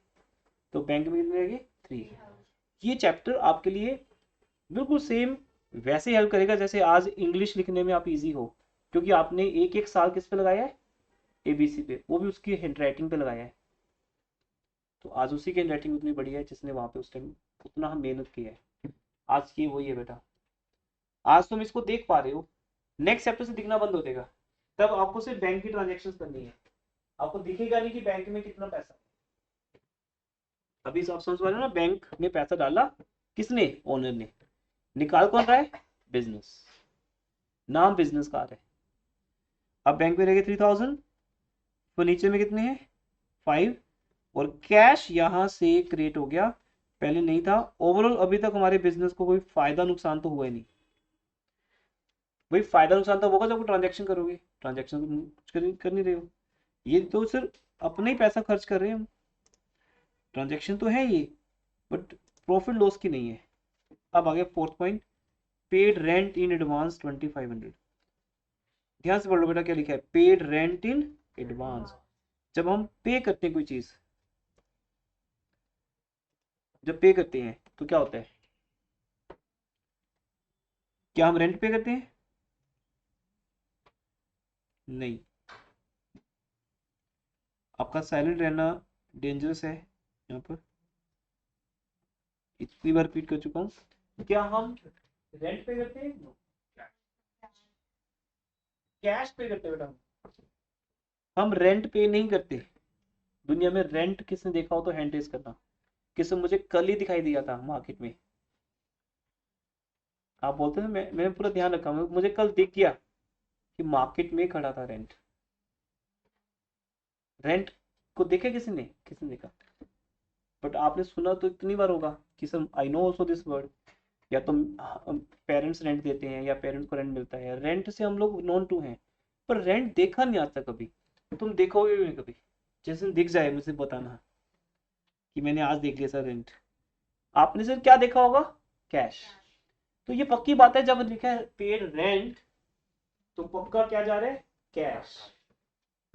तो बैंक में कितने रहेंगे? 3। ये चैप्टर आपके लिए बिल्कुल सेम वैसे हेल्प करेगा जैसे आज इंग्लिश लिखने में आप इजी हो, क्योंकि आपने एक एक साल किस पे लगाया है? ABC पे, वो भी उसकी हैंड राइटिंग पे लगाया है। तो आज उसी की हैंड राइटिंग उतनी बढ़िया है जिसने वहां पे उस टाइम उतना हम मेहनत किया है। आज की वही है बेटा, आज तुम इसको देख पा रहे हो, नेक्स्ट चैप्टर से दिखना बंद हो जाएगा। तब आपको सिर्फ बैंक की ट्रांजेक्शन करनी है, आपको दिखेगा नहीं कि बैंक में कितना पैसा। अभी आप समझ पा रहे हो ना, बैंक में पैसा डाला किसने? ओनर ने। निकाल कौन रहा है? बिजनेस। नाम बिजनेस का है। अब बैंक में रहेगा 3,000, फर्नीचर में कितने हैं? 5, और कैश यहां से क्रिएट हो गया, पहले नहीं था। ओवरऑल अभी तक हमारे बिजनेस को कोई फायदा नुकसान तो हुआ ही नहीं। भाई फायदा नुकसान तो होगा जब ट्रांजेक्शन करोगे, ट्रांजेक्शन तो कुछ कर नहीं रहे हो, ये तो सिर्फ अपने ही पैसा खर्च कर रहे हैं हम। ट्रांजेक्शन तो है ये, बट प्रॉफिट लॉस की नहीं है। अब आ गया fourth point, paid rent in advance 2,500। ध्यान से पढ़ लो बेटा क्या लिखा है, पेड रेंट इन एडवांस। जब हम पे करते हैं कोई चीज, जब पे करते हैं तो क्या होता है? क्या हम रेंट पे करते हैं? नहीं। आपका साइलेंट रहना डेंजरस है यहाँ पर, इतनी बार रिपीट कर चुका हूँ। क्या हम रेंट पे करते हैं? कैश पे करते हैं बेटा, हम रेंट पे नहीं करते। दुनिया में रेंट किसने देखा हो तो हैंड रेज करना। किसने मुझे कल ही दिखाई दिया था मार्केट में, आप बोलते हैं मैंने पूरा ध्यान रखा, मुझे कल दिख गया कि मार्केट में खड़ा था रेंट। रेंट को देखा किसी ने देखा, बट आपने सुना तो इतनी बार होगा कि sir I know also this word, या तो पेरेंट्स रेंट देते हैं या पेरेंट्स को रेंट मिलता है, रेंट से हम लोग नॉन टू हैं, पर रेंट देखा नहीं आता कभी। तुम देखोगे भी नहीं कभी, जैसे दिख जाए मुझे बताना कि मैंने आज देख लिया सर रेंट। आपने सर क्या देखा होगा? कैश। तो ये पक्की बात है, जब लिखा है पेड रेंट तो पक्का क्या जा रहा है? कैश।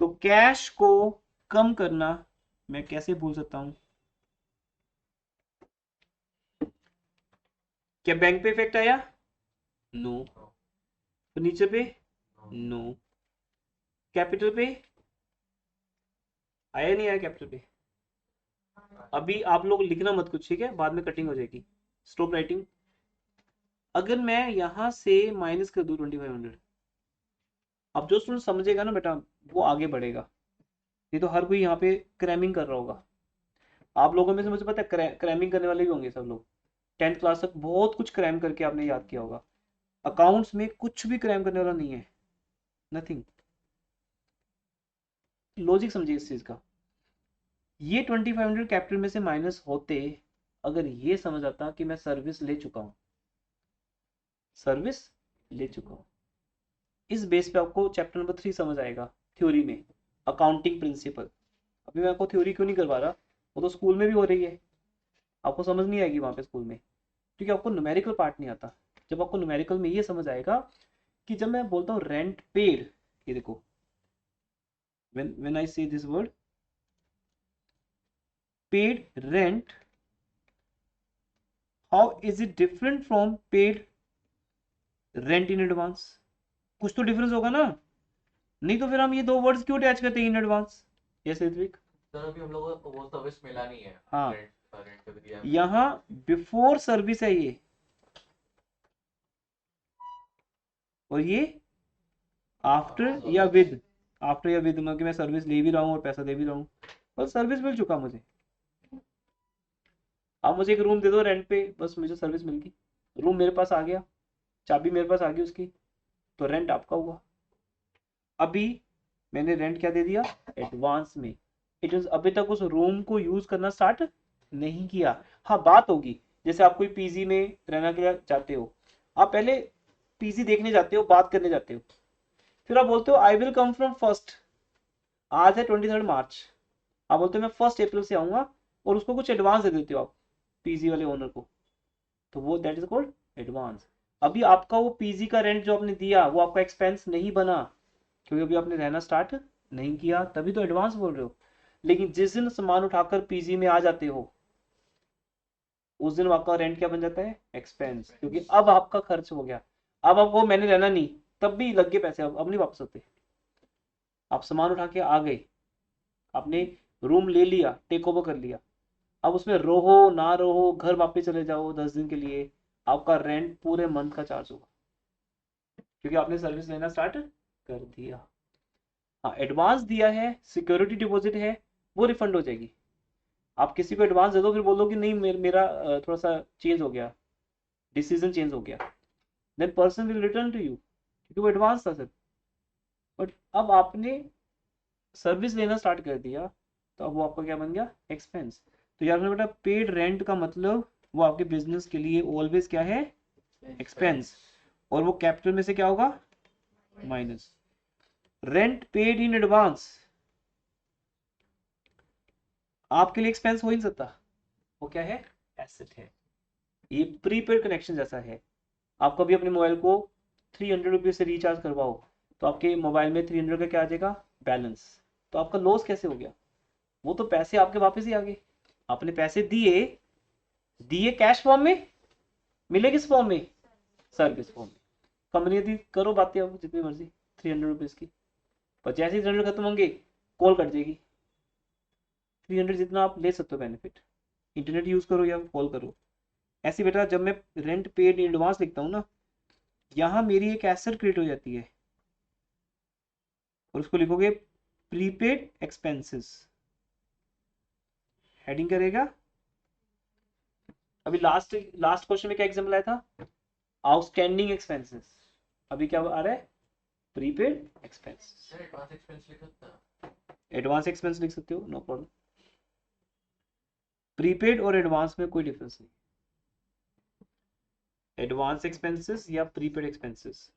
तो कैश को कम करना मैं कैसे भूल सकता हूं? क्या बैंक पे इफेक्ट आया? नो। फर्नीचर पे? नो। कैपिटल पे आया नहीं आया? कैपिटल पे अभी आप लोग लिखना मत कुछ, ठीक है? बाद में कटिंग हो जाएगी। Stop writing. अगर मैं यहां से माइनस कर दूं 2500, अब जो स्टूडेंट समझेगा ना बेटा वो आगे बढ़ेगा, नहीं तो हर कोई यहाँ पे क्रैमिंग कर रहा होगा। आप लोगों में से मुझे पता है क्रैमिंग करने वाले भी होंगे सब लोग। 10th क्लास तक बहुत कुछ क्रैम करके आपने याद किया होगा। अकाउंट्स में कुछ भी क्रैम करने वाला नहीं है, नथिंग। लॉजिक समझिए इस चीज का। ये 2500 कैपिटल में से माइनस होते अगर ये समझ आता कि मैं सर्विस ले चुका हूं, सर्विस ले चुका हूं, इस बेस पे आपको चैप्टर नंबर 3 समझ आएगा थ्योरी में, अकाउंटिंग प्रिंसिपल। अभी मैं आपको थ्योरी क्यों नहीं करवा रहा, वो तो स्कूल में भी हो रही है, आपको समझ नहीं आएगी वहां पे स्कूल में, क्योंकि आपको न्यूमेरिकल पार्ट नहीं आता। जब आपको न्यूमेरिकल में ये समझ आएगा कि जब मैं बोलता हूँ रेंट पेड, ये देखो when I say this word paid rent, how is it different from paid rent in advance? कुछ तो डिफरेंस होगा ना, नहीं तो फिर हम ये दो वर्ड्स क्यों अटैच करते हैं in advance? Yes Ritvik. Sir अभी हम लोगों को वो सर्विस मिला नहीं है। हाँ, रेंट पे दिया है। यहाँ बिफोर सर्विस है ये, और ये आफ्टर या विद, आफ्टर या विद, मतलब कि मैं सर्विस ले भी रहा हूँ और पैसा दे भी रहा हूँ, बस सर्विस मिल चुका मुझे। आप मुझे एक रूम दे दो रेंट पे, बस मुझे सर्विस मिल गई, रूम मेरे पास आ गया, चाबी मेरे पास आ गई उसकी, तो रेंट आपका हुआ। अभी मैंने रेंट क्या दे दिया? एडवांस में। इट मींस अभी तक उस रूम को यूज करना स्टार्ट नहीं किया। हाँ बात होगी, जैसे आप कोई पीजी में रहना के लिए जाते हो, आप पहले पीजी देखने जाते हो, बात करने जाते हो, फिर आप बोलते हो I will come from first, आज है 23 मार्च, आप बोलते हो मैं 1 अप्रैल से आऊंगा, और उसको कुछ एडवांस दे देते हो आप पीजी वाले ओनर को, तो वो दैट इज कॉल्ड एडवांस। अभी आपका वो पीजी का रेंट जो आपने दिया वो आपका एक्सपेंस नहीं बना, क्योंकि अभी आपने रहना स्टार्ट नहीं किया, तभी तो एडवांस बोल रहे हो। लेकिन जिस दिन सामान उठाकर पीजी में आ जाते हो उस दिन आपका रेंट क्या बन जाता है? एक्सपेंस, क्योंकि अब आपका खर्च हो गया। अब आपको मैंने रहना नहीं, तब भी लग गए पैसे, अब नहीं वापस होते। आप सामान उठा के आ गए, आपने रूम ले लिया, टेक ओवर कर लिया, अब उसमें रहो ना रहो, घर वापस चले जाओ 10 दिन के लिए, आपका रेंट पूरे मंथ का चार्ज होगा, क्योंकि आपने सर्विस लेना स्टार्ट कर दिया। हाँ एडवांस दिया है, सिक्योरिटी डिपॉजिट है, वो रिफंड हो जाएगी। आप किसी को एडवांस दे दो, फिर बोलो कि नहीं मेरा थोड़ा सा चेंज हो गया, डिसीजन चेंज हो गया, then person will return to you, क्योंकि वो एडवांस था सर। बट अब आपने सर्विस लेना स्टार्ट कर दिया, तो अब वो आपका क्या बन गया? एक्सपेंस। तो यार बेटा पेड रेंट का मतलब वो आपके बिजनेस के लिए ऑलवेज क्या है? एक्सपेंस, और वो कैपिटल में से क्या होगा? Minus. Rent paid in advance आपके लिए एक्सपेंस हो ही नहीं सकता, वो क्या है? एसेट है। ये प्रीपेड कनेक्शन जैसा है। आप कभी अपने मोबाइल को 300 रुपये से रिचार्ज करवाओ, तो आपके मोबाइल में 300 का क्या आ जाएगा? बैलेंस। तो आपका लॉस कैसे हो गया? वो तो पैसे आपके वापस ही आ गए, आपने पैसे दिए, दिए कैश फॉर्म में, मिले किस फॉर्म में? सर्विस फॉर्म में। कंपनी दी, करो बातें अब जितनी मर्जी 300 रुपीज की, पर जैसे ही 300 खत्म होंगे कॉल कट जाएगी। 300 जितना आप ले सकते हो बेनिफिट, इंटरनेट यूज करो या कॉल करो। ऐसे बेटा जब मैं रेंट पेड इन एडवांस लिखता हूँ ना, यहाँ मेरी एक एसेट क्रिएट हो जाती है, और उसको लिखोगे प्रीपेड एक्सपेंसेस, हेडिंग करेगा। अभी लास्ट क्वेश्चन में क्या एग्जाम्पल आया था? आउटस्टैंडिंग एक्सपेंसेस, अभी क्या आ रहा है, prepaid expenses. Sir advance expense लिख सकते हैं। एडवांस एक्सपेंस लिख सकते हो, नो प्रॉब्लम। प्रीपेड और एडवांस में कोई डिफरेंस नहीं, एडवांस एक्सपेंसेस या प्रीपेड एक्सपेंसेस।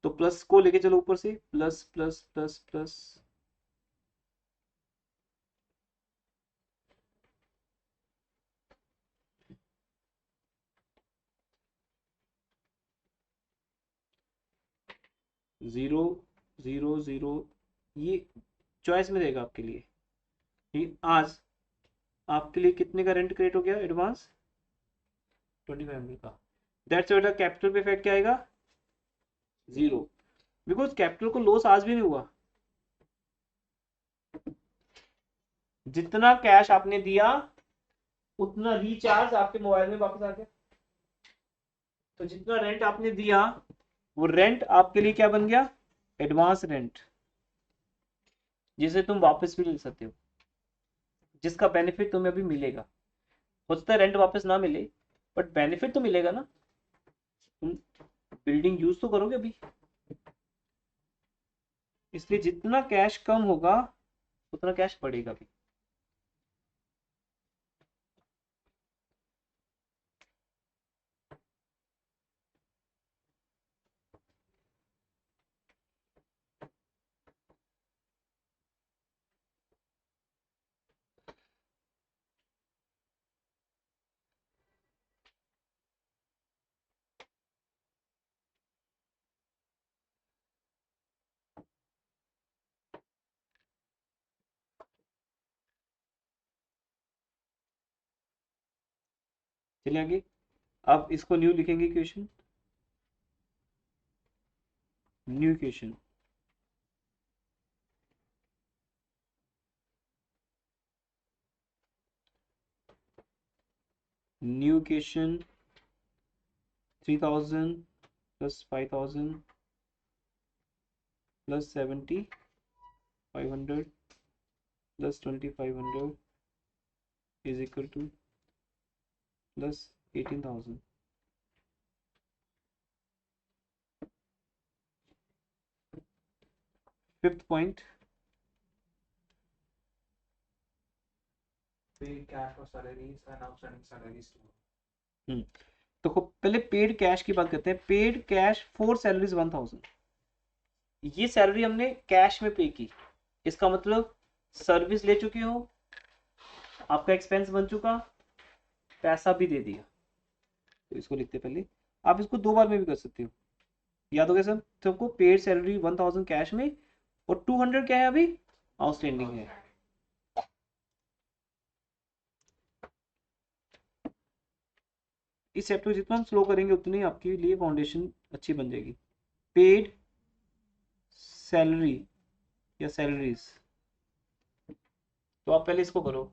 तो प्लस को लेके चलो ऊपर से, plus plus plus plus, zero zero zero, ये चॉइस में रहेगा आपके लिए। आज आपके लिए कितने का रेंट क्रिएट हो गया एडवांस, 25 का। दैट्स बेटा कैपिटल पे इफेक्ट क्या आएगा, जीरो, बिकॉज कैपिटल को लॉस आज भी नहीं हुआ। जितना कैश आपने दिया उतना रिचार्ज आपके मोबाइल में वापस आ गया। तो जितना रेंट आपने दिया वो रेंट आपके लिए क्या बन गया, एडवांस रेंट, जिसे तुम वापस भी ले सकते हो, जिसका बेनिफिट तुम्हें अभी मिलेगा। हो सकता है रेंट वापस ना मिले, बट बेनिफिट तो मिलेगा ना, तुम बिल्डिंग यूज तो करोगे अभी। इसलिए जितना कैश कम होगा उतना कैश बढ़ेगा भी। चलिए आगे, अब इसको न्यू लिखेंगे equation, new equation. New equation 3000 plus 5000 plus 70 500 plus 2500 is equal two plus 18,000। Fifth point, Paid cash for salaries and outstanding salaries too. देखो पहले पेड कैश की बात करते हैं। पेड कैश फॉर सैलरीज 1000, ये सैलरी हमने कैश में पे की, इसका मतलब सर्विस ले चुके हो, आपका एक्सपेंस बन चुका, पैसा भी दे दिया। तो इसको लिखते पहले, आप इसको दो बार में भी कर सकते हो, याद हो गया सब सबको। पेड सैलरी 1000 कैश में, और 200 क्या है अभी, आउटस्टैंडिंग है। इस चैप्टर जितना हम स्लो करेंगे उतनी आपके लिए फाउंडेशन अच्छी बन जाएगी। पेड सैलरी या सैलरीज, तो आप पहले इसको करो,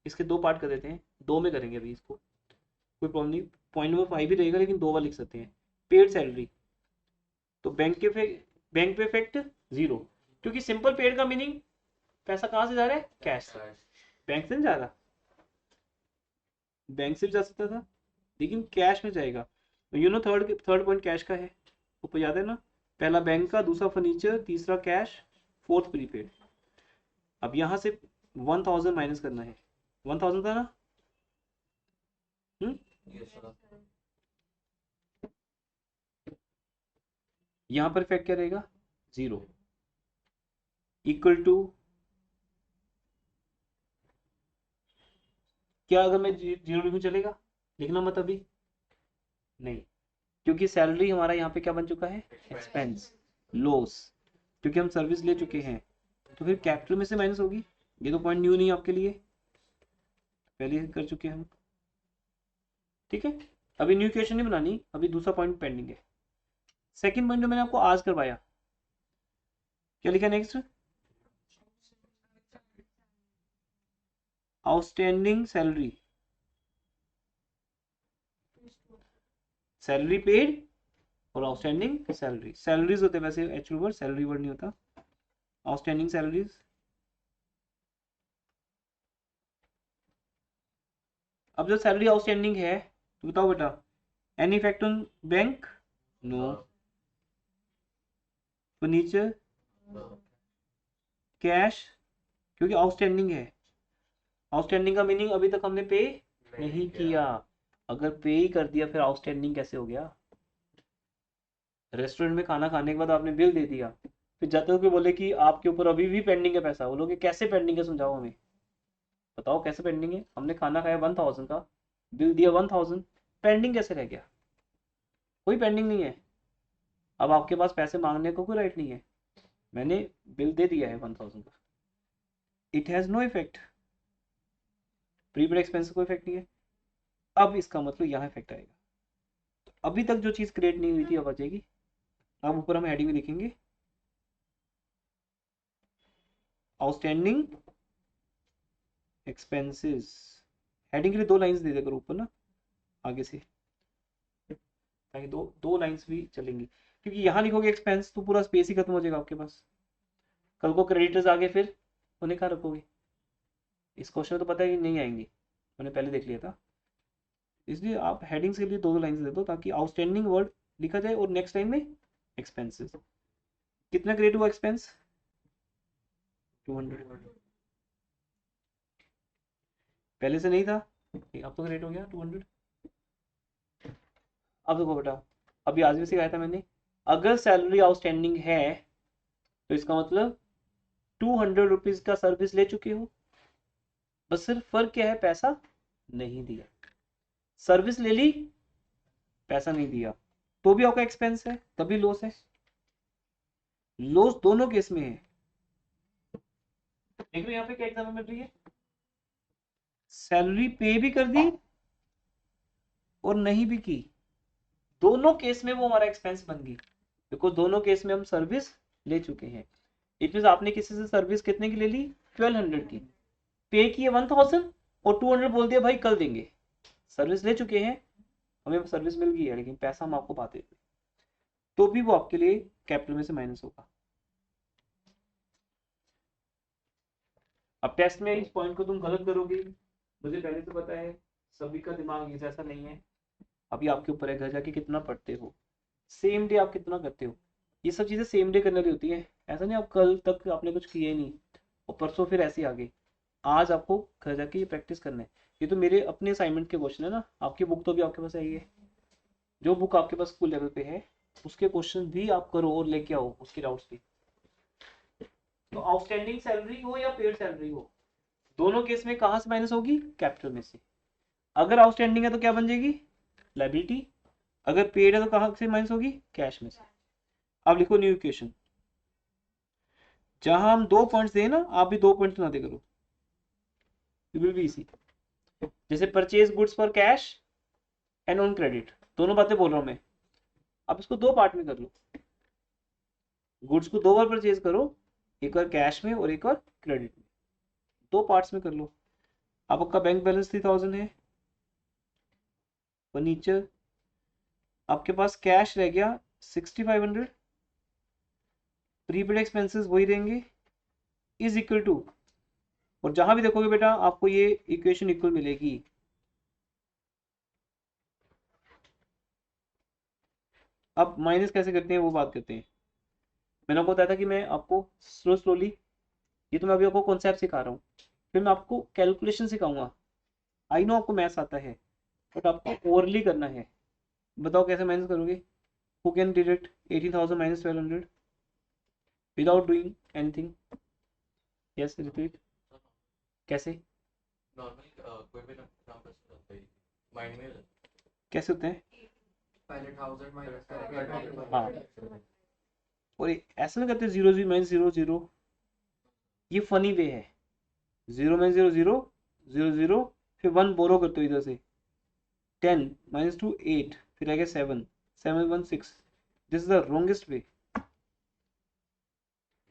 इसके दो पार्ट कर देते हैं, दो में करेंगे अभी इसको, कोई प्रॉब्लम नहीं। पॉइंट नंबर 5 ही रहेगा लेकिन दो बार लिख सकते हैं। पेड सैलरी, तो बैंक पे इफेक्ट जीरो, क्योंकि सिंपल पेड का मीनिंग पैसा कहाँ से जा रहा है, कैश से, बैंक से नहीं जा रहा। बैंक से भी जा सकता था लेकिन कैश में जाएगा। You know third point cash का है, ऊपर याद है ना, पहला बैंक का, दूसरा फर्नीचर, तीसरा कैश, फोर्थ प्रीपेड। अब यहां से 1000 माइनस करना है, 1000 था ना। Yes, sir. यहां पर इफेक्ट क्या रहेगा, जीरो, इक्वल टू क्या, अगर मैं जीरो लिखूं चलेगा, लिखना मत अभी नहीं, क्योंकि सैलरी हमारा यहाँ पे क्या बन चुका है, एक्सपेंस, लॉस, क्योंकि हम सर्विस ले चुके हैं, तो फिर कैपिटल में से माइनस होगी। ये तो पॉइंट न्यू नहीं आपके लिए, पहले कर चुके हैं हम, ठीक है। अभी न्यू इक्वेशन नहीं बनानी, अभी दूसरा पॉइंट पेंडिंग है। सेकंड पॉइंट जो मैंने आपको आज करवाया, क्या लिखा next, outstanding salary, salary paid और आउटस्टैंडिंग सैलरी, सैलरीज होते हैं वैसे एक्चुअल वर्ड, सैलरी वर्ड नहीं होता, आउटस्टैंडिंग सैलरीज। अब जो सैलरी आउटस्टैंडिंग है तो बताओ बेटा, any effect on bank? No. Furniture, cash, क्योंकि आउटस्टैंडिंग है। आउटस्टैंडिंग का मीनिंग अभी तक हमने पे नहीं किया। अगर पे ही कर दिया फिर आउटस्टैंडिंग कैसे हो गया? रेस्टोरेंट में खाना खाने के बाद आपने बिल दे दिया, फिर जाते हुए बोले कि आपके ऊपर अभी भी पेंडिंग है पैसा, बोलोगे कैसे पेंडिंग है, समझाओ हमें, बताओ कैसे पेंडिंग है? हमने खाना खाया 1000 का, बिल दिया 1000, पेंडिंग कैसे रह गया? कोई पेंडिंग नहीं है। अब आपके पास पैसे मांगने को कोई राइट नहीं है, मैंने बिल दे दिया है 1000 का, it has no effect. Prepaid expense कोई इफेक्ट नहीं है। अब इसका मतलब यहाँ इफेक्ट आएगा। तो अभी तक जो चीज क्रिएट नहीं हुई थी अब आ जाएगी। अब ऊपर हम हेडिंग में लिखेंगे आउटस्टैंडिंग एक्सपेंसेस। हेडिंग के लिए 2 लाइंस दे देकर ऊपर ना आगे से, ताकि दो लाइंस भी चलेंगी, क्योंकि यहाँ लिखोगे एक्सपेंस तो पूरा स्पेस ही खत्म हो जाएगा आपके पास। कल को क्रेडिटर्स आगे फिर उन्हें कहाँ रखोगे? इस क्वेश्चन में तो पता है कि नहीं आएंगी, मैंने पहले देख लिया था। इसलिए आप हेडिंग्स के लिए 2 लाइंस दे दो ताकि आउटस्टैंडिंग वर्ड लिखा जाए और नेक्स्ट लाइन में एक्सपेंसेस। कितना क्रिएट हुआ एक्सपेंस? 200। पहले से नहीं था, अब तो क्रिएट हो गया 200। अब देखो बेटा, अभी आज भी सिखाया था मैंने, अगर सैलरी आउटस्टैंडिंग है तो इसका मतलब 200 रुपीज का सर्विस ले चुके हो, बस सिर्फ फर्क क्या है, पैसा नहीं दिया। सर्विस ले ली, पैसा नहीं दिया, तो भी आपका एक्सपेंस है, तभी लॉस है। लॉस दोनों केस में है। देख लो यहाँ पे क्या एग्जाम्पल मिल रही है, सैलरी पे भी कर दी और नहीं भी की, दोनों केस में वो हमारा एक्सपेंस बन गई, बिकॉज दोनों केस में हम सर्विस ले चुके हैं। इट मीन आपने किसी से सर्विस कितने की ले ली? 1200 की, पे किए 1000 और 200 बोल दिया भाई कल देंगे। सर्विस ले चुके हैं, हमें सर्विस मिल गई है, लेकिन पैसा हम आपको पाते थे, तो भी वो आपके लिए कैपिटल में से माइनस होगा। अब टेस्ट में इस पॉइंट को तुम गलत करोगे, मुझे पहले से पता है, सभी का दिमाग ये जैसा नहीं है। अभी आपके ऊपर है घर जाके कितना पढ़ते हो, सेम डे आप कितना करते हो। ये सब चीजें सेम डे करने वाली होती है, ऐसा नहीं आप कल तक आपने कुछ किया ही नहीं और परसों फिर ऐसे आ गए। आज आपको घर जाके ये प्रैक्टिस करना है। ये तो मेरे अपने असाइनमेंट के क्वेश्चन है ना, आपकी बुक तो भी आपके पास आई है, जो बुक आपके पास स्कूल लेवल पे है उसके क्वेश्चन भी आप करो और लेके आओ उसके डाउट्स भी। तो आउटस्टैंडिंग सैलरी हो या पेड सैलरी हो, दोनों केस में कहां से माइनस होगी? कैपिटल में से। अगर आउटस्टैंडिंग है तो क्या बन जाएगी? लायबिलिटी। अगर पेड है तो कहां से माइनस होगी? कैश में से। अब लिखो न्यू इक्वेशन, जहां हम 2 पॉइंट्स दें ना, आप भी 2 पॉइंट्स ना दे करो, इट विल बी इजी। जैसे purchase goods for cash and on credit, दोनों बातें बोल रहा हूं मैं। अब इसको 2 पार्ट में कर लो, गुड्स को 2 बार परचेज करो, एक बार कैश में और एक बार क्रेडिट में, 2 पार्ट्स में कर लो। अब आपका बैंक बैलेंस 3000 है, फर्नीचर, आपके पास कैश रह गया 6500, प्रीपेड एक्सपेंसेस वही रहेंगे, इज इक्वल टू, और जहां भी देखोगे बेटा आपको ये इक्वेशन इक्वल मिलेगी। अब माइनस कैसे करते हैं वो बात करते हैं। मैंने आपको बताया था कि मैं आपको स्लोली, ये तो मैं अभी आपको कॉन्सेप्ट सिखा रहा हूँ, फिर मैं आपको कैलकुलेशन सिखाऊंगा। आई नो आपको मैथ्स आता है, बट आपको ओरली करना है। बताओ कैसे माइनस करोगे? Who can deduct 18,000 minus 1200 without doing anything? Yes Ritvik, कैसे? नॉर्मली कोई भी नंबर होता है माइंड में कैसे होते हैं? पहले 1000 माइनस करेंगे। हाँ, और ऐसा नहीं करते 0 0 माइनस 0 0, ये फनी वे है। 0 माइनस 0 0 0 0, फिर 1 बोरो करते हो इधर से, 10 माइनस 2 8, फिर आ गया 7 7 1 6। This is the wrongest way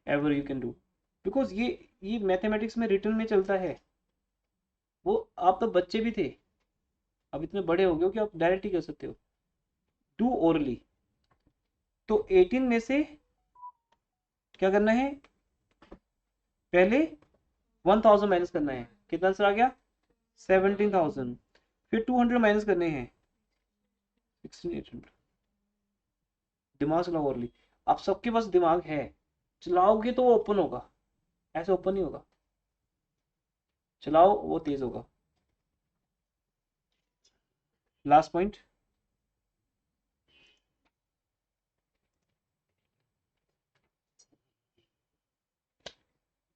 ever you can do, because ये मैथमेटिक्स में रिटर्न में चलता है। वो आप तो बच्चे भी थे, अब इतने बड़े हो गए हो कि आप डायरेक्ट ही कर सकते हो। Do orally. तो 18 में से क्या करना है? पहले 1000 माइनस करना है, कितना आंसर आ गया? 17,000। फिर 200 माइनस करने हैं, 16,800। दिमाग चलाओ ओरली, आप सबके पास दिमाग है, चलाओगे तो वो ओपन होगा, ऐसे ओपन नहीं होगा, चलाओ वो तेज होगा। Last point,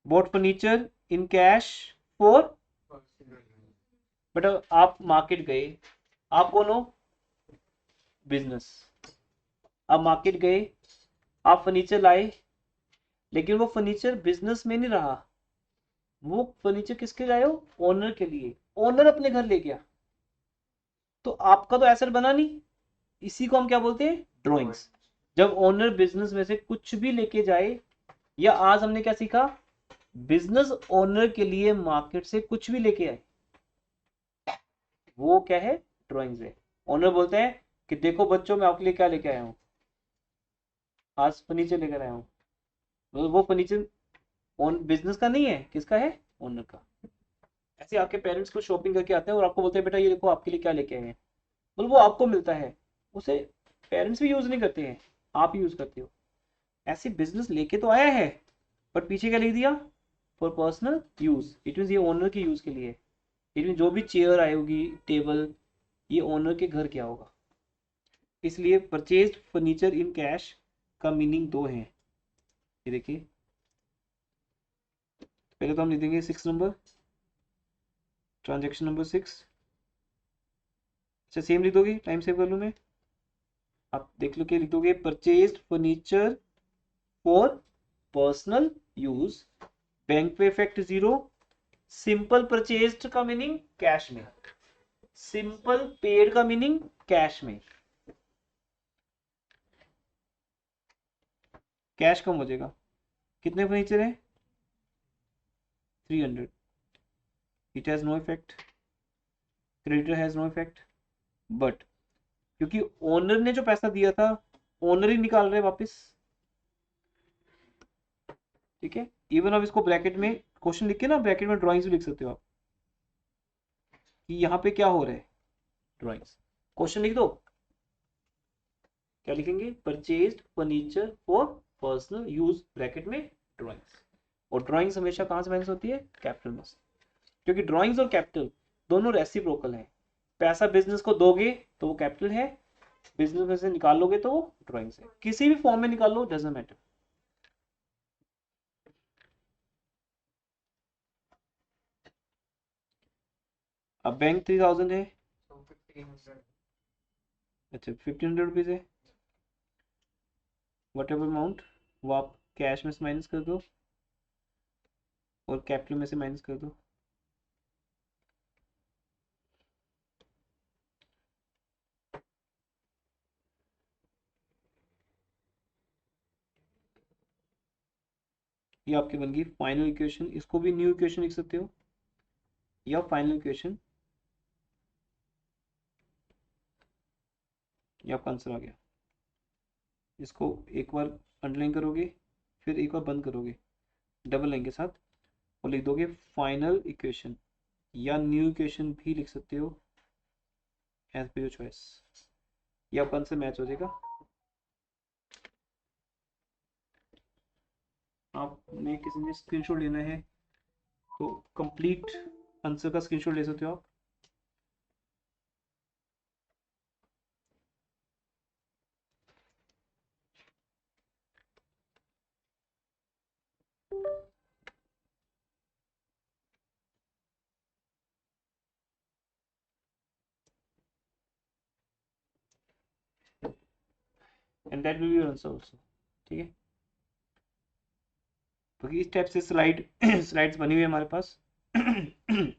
bought furniture in cash for, but आप मार्केट गए, आप कौन हो, बिजनेस, आप मार्केट गए, आप फर्नीचर लाए, लेकिन वो फर्नीचर बिजनेस में नहीं रहा, वो फर्नीचर किसके लाए हो, ओनर के लिए, ओनर अपने घर ले गया, तो आपका तो एसेट बना नहीं, इसी को हम क्या बोलते हैं, ड्रॉइंग्स। जब ओनर बिजनेस में से कुछ भी लेके जाए, या आज हमने क्या सीखा, बिजनेस ओनर के लिए मार्केट से कुछ भी लेके आए, वो क्या है, ड्राइंग्स है। ओनर बोलते हैं कि देखो बच्चों मैं आपके लिए क्या लेके आया हूँ, आज फर्नीचर लेकर आया हूँ, वो फर्नीचर बिजनेस का नहीं है, किसका है, ओनर का। ऐसे आपके पेरेंट्स को शॉपिंग करके आते हैं और आपको बोलते हैं बेटा ये देखो आपके लिए क्या लेके आए हैं, मतलब वो आपको मिलता है, उसे पेरेंट्स भी यूज नहीं करते हैं, आप यूज करते हो। ऐसे बिजनेस लेके तो आया है, बट पीछे क्या लिख दिया, for personal use, it mean ये ओनर के यूज के लिए, इट मीन जो भी चेयर आई होगी, टेबल, ये ओनर के घर क्या होगा। इसलिए परचेज फर्नीचर इन कैश का मीनिंग दो है, ये देखिए, पहले तो हम लिख देंगे 6 नंबर, ट्रांजेक्शन नंबर 6। अच्छा सेम लिख दोगे, टाइम सेव कर लूँ मैं, आप देख लो, क्या लिख दोगे, purchase furniture for personal use, bank पे इफेक्ट 0, सिंपल परचेज्ड का मीनिंग कैश में, सिंपल पेड का मीनिंग कैश में, कैश कम हो जाएगा। कितने फर्नीचर है, 300, it has no effect, creditor has no effect, but क्योंकि ओनर ने जो पैसा दिया था, ओनर ही निकाल रहे वापस, ठीक है। इवन आप इसको ब्रैकेट में क्वेश्चन लिख के ना, ब्रैकेट में ड्राइंग्स भी लिख सकते हो आप, कि यहाँ पे क्या हो रहा है, ड्राइंग्स, क्वेश्चन लिख दो, क्या लिखेंगे, purchased furniture for personal use, bracket में ड्राइंग्स। और ड्राइंग्स हमेशा कहां से माइनस होती है, कैपिटल में, क्योंकि ड्राइंग्स और कैपिटल दोनों रेसिप्रोकल है। पैसा बिजनेस को दोगे तो वो कैपिटल है, बिजनेस में से निकाल लोगे तो वो ड्राइंग्स है, किसी भी फॉर्म में निकाल लो, डजंट मैटर। अब बैंक 3000 है, So 1500. अच्छा 1500 रुपीज है, वट एवर अमाउंट वो आप कैश में से माइनस कर दो और कैपिटल में से माइनस कर दो, ये आपकी बन गई फाइनल इक्वेशन। इसको भी न्यू इक्वेशन लिख सकते हो या फाइनल इक्वेशन, ये आपका आंसर आ गया। इसको एक बार अंडरलाइन करोगे, फिर एक बार बंद करोगे डबल लाइन के साथ, और लिख दोगे फाइनल इक्वेशन, या न्यू इक्वेशन भी लिख सकते हो, एज पर योर चॉइस, ये आपका आंसर मैच हो जाएगा। आपने किसी ने स्क्रीनशॉट लेना है तो कंप्लीट आंसर का स्क्रीनशॉट ले सकते हो आप। And that will be your answer also, ठीक है। तो इस टाइप से स्लाइड्स बनी हुई है हमारे पास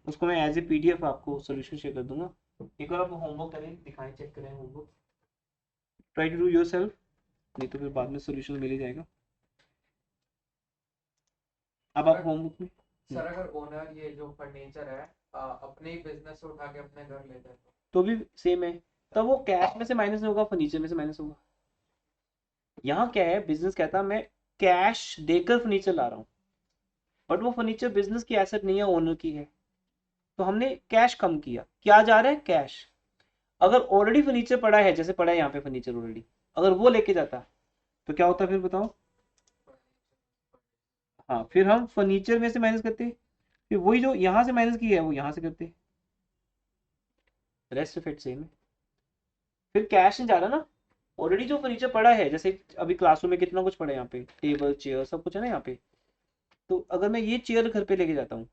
उसको मैं एज ए पीडीएफ आपको सॉल्यूशन शेयर कर दूंगा। एक बार आप होमवर्क करें, दिखाएं, चेक करें homework, try to do yourself, नहीं तो फिर बाद में सॉल्यूशन मिल ही जाएगा। अब आप होमवर्क में सर अगर ओनर ये जो फर्नीचर है अपने ही बिजनेस से उठा के अपने घर लेते हैं तो भी सेम है, तब वो कैश में से माइनस नहीं होगा, फर्नीचर में से माइनस होगा। यहाँ क्या है, बिजनेस कहता है मैं कैश देकर फर्नीचर ला रहा हूँ, बट वो फर्नीचर बिजनेस की एसेट नहीं है, ओनर की है, तो हमने कैश कम किया, क्या जा रहा है, कैश। अगर ऑलरेडी फर्नीचर पड़ा है, जैसे पड़ा है यहाँ पे फर्नीचर ऑलरेडी, अगर वो लेके जाता तो क्या होता फिर बताओ? हाँ, फिर हम फर्नीचर में से माइनस करते, फिर वही जो यहाँ से माइनस की है वो यहाँ से करते, रेस्ट इफेक्ट सेम है। फिर कैश नहीं जा रहा ना, ऑलरेडी जो फर्नीचर पड़ा है, जैसे अभी क्लासरूम में कितना कुछ पड़ा है, यहाँ पे टेबल चेयर सब कुछ है ना यहाँ पे, तो अगर मैं ये चेयर घर पे लेके जाता हूँ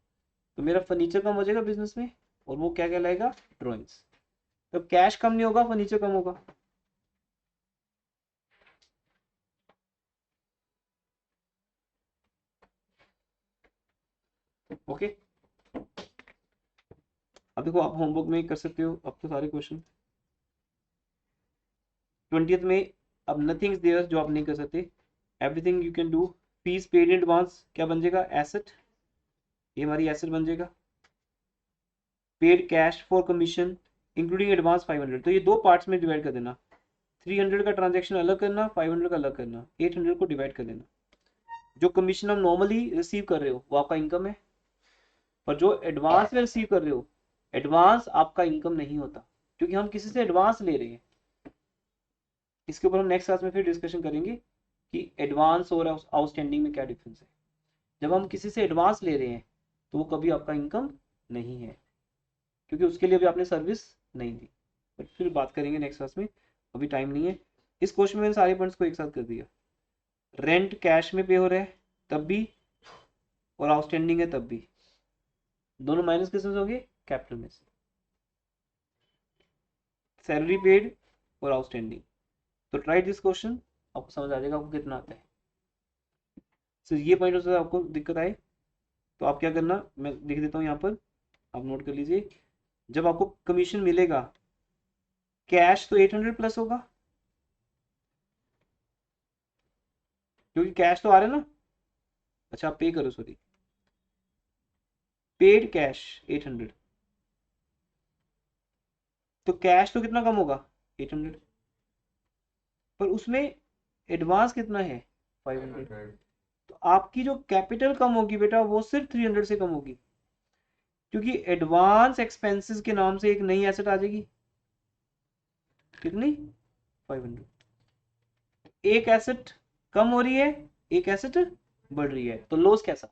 तो मेरा फर्नीचर कम हो जाएगा बिजनेस में, और वो क्या कहलाएगा? ड्रॉइंग्स। तो कैश कम नहीं होगा, फर्नीचर कम होगा। ओके, अब देखो आप होमवर्क में कर सकते हो अब तो सारे क्वेश्चन 20th में। अब नथिंग इज देयर जो आप नहीं कर सकते, everything you can do. Fees paid in advance क्या बन जाएगा? एसेट, ये हमारी एसेट बन जाएगा। Paid cash for commission including advance 500, तो ये दो पार्ट्स में डिवाइड कर देना। 300 का ट्रांजेक्शन अलग करना, 500 का अलग करना, 800 को डिवाइड कर देना। जो कमीशन आप नॉर्मली रिसीव कर रहे हो वो आपका इनकम है, पर जो एडवांस में रिसीव कर रहे हो, एडवांस आपका इनकम नहीं होता, क्योंकि हम किसी से एडवांस ले रहे हैं। इसके ऊपर हम नेक्स्ट क्लास में फिर डिस्कशन करेंगे कि एडवांस और आउटस्टैंडिंग में क्या डिफरेंस है। जब हम किसी से एडवांस ले रहे हैं तो वो कभी आपका इनकम नहीं है, क्योंकि उसके लिए अभी आपने सर्विस नहीं दी। बट फिर बात करेंगे नेक्स्ट क्लास में, अभी टाइम नहीं है। इस क्वेश्चन में मैंने सारे पॉइंट्स को एक साथ कर दिया। रेंट कैश में पे हो रहा है तब भी, और आउटस्टैंडिंग है तब भी, दोनों माइनस किस में से हो गए? कैपिटल में से। सैलरी पेड और आउटस्टैंडिंग। तो ट्राई दिस क्वेश्चन, आपको समझ आ जाएगा आपको कितना आता है। तो ये पॉइंट से आपको दिक्कत आए तो आप क्या करना, मैं लिख देता हूँ यहाँ पर, आप नोट कर लीजिए। जब आपको कमीशन मिलेगा, कैश तो 800 प्लस होगा, क्योंकि कैश तो आ रहा है ना। अच्छा आप पे करो, सॉरी, पेड कैश 800, तो कैश तो कितना कम होगा? 800, पर उसमें एडवांस कितना है? 500। तो आपकी जो कैपिटल कम होगी बेटा वो सिर्फ 300 से कम होगी, क्योंकि एडवांस एक्सपेंसेस के नाम से एक नई एसेट आ जाएगी। कितनी? 500। एक एसेट कम हो रही है, एक एसेट बढ़ रही है, तो लॉस कैसा?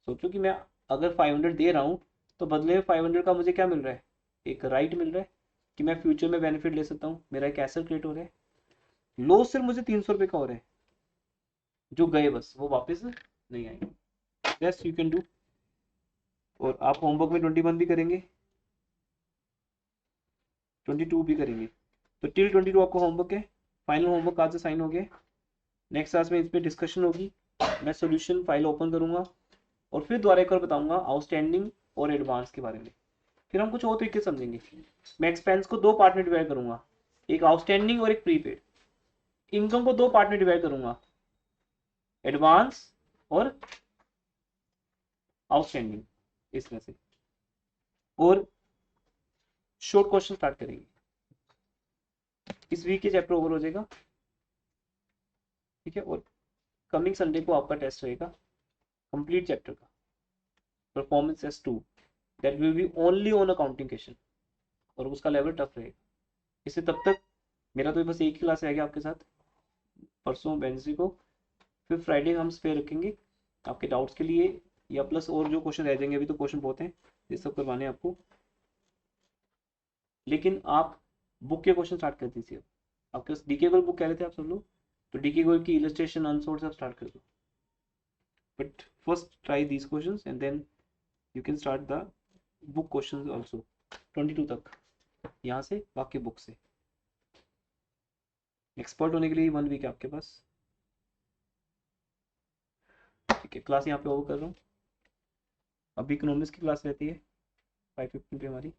सोचो कि मैं अगर 500 दे रहा हूं तो बदले में 500 का मुझे क्या मिल रहा है? एक राइट मिल रहा है कि मैं फ्यूचर में बेनिफिट ले सकता हूँ, मेरा एक एसेट क्रिएट हो रहा है। लॉस सिर्फ मुझे 300 रुपये का हो रहा है, जो गए बस वो वापस नहीं आएंगे। Yes you can do. और आप होमवर्क में 21 भी करेंगे, 22 भी करेंगे, तो टिल 22 आपको होमवर्क है। फाइनल होमवर्क आज से साइन हो गया। नेक्स्ट क्लास में इस पर डिस्कशन होगी, मैं सोल्यूशन फाइल ओपन करूंगा और फिर दोबारा एक और बताऊंगा आउटस्टैंडिंग और एडवांस के बारे में। फिर हम कुछ और तरीके समझेंगे। मैं एक्सपेंस को दो पार्ट में डिवाइड करूंगा, एक आउटस्टैंडिंग और एक प्रीपेड। इनकम को दो पार्ट में डिवाइड करूंगा, एडवांस और आउटस्टैंडिंग, इस तरह से। और शॉर्ट क्वेश्चन स्टार्ट करेंगे। इस वीक के चैप्टर ओवर हो जाएगा, ठीक है। और कमिंग संडे को आपका टेस्ट रहेगा कंप्लीट चैप्टर का, performance S2, that will be only on accounting question, और उसका लेवल टफ रहेगा। इससे तब तक मेरा तो बस एक ही क्लास रहेगा आपके साथ, परसों वेडनेसडे को, फिर फ्राइडे हम स्पेयर रखेंगे आपके डाउट्स के लिए, या प्लस और जो क्वेश्चन रह जाएंगे, अभी तो क्वेश्चन बहुत हैं, ये सब करवाने आपको। लेकिन आप बुक के क्वेश्चन स्टार्ट कर दीजिए। आपके पास डीके गोल बुक कह रहे थे आप सब लोग, तो डीके गोल की इलस्ट्रेशन अनसोर्ट सब स्टार्ट कर दो। But first try these questions and then you can start the book questions also 22 तक, यहाँ से बाकी बुक से। एक्सपर्ट होने के लिए 1 वीक है आपके पास, ठीक है। क्लास यहाँ पे ओवर कर रहा हूँ। अभी इकोनॉमिक्स की क्लास रहती है 5:15 पे हमारी।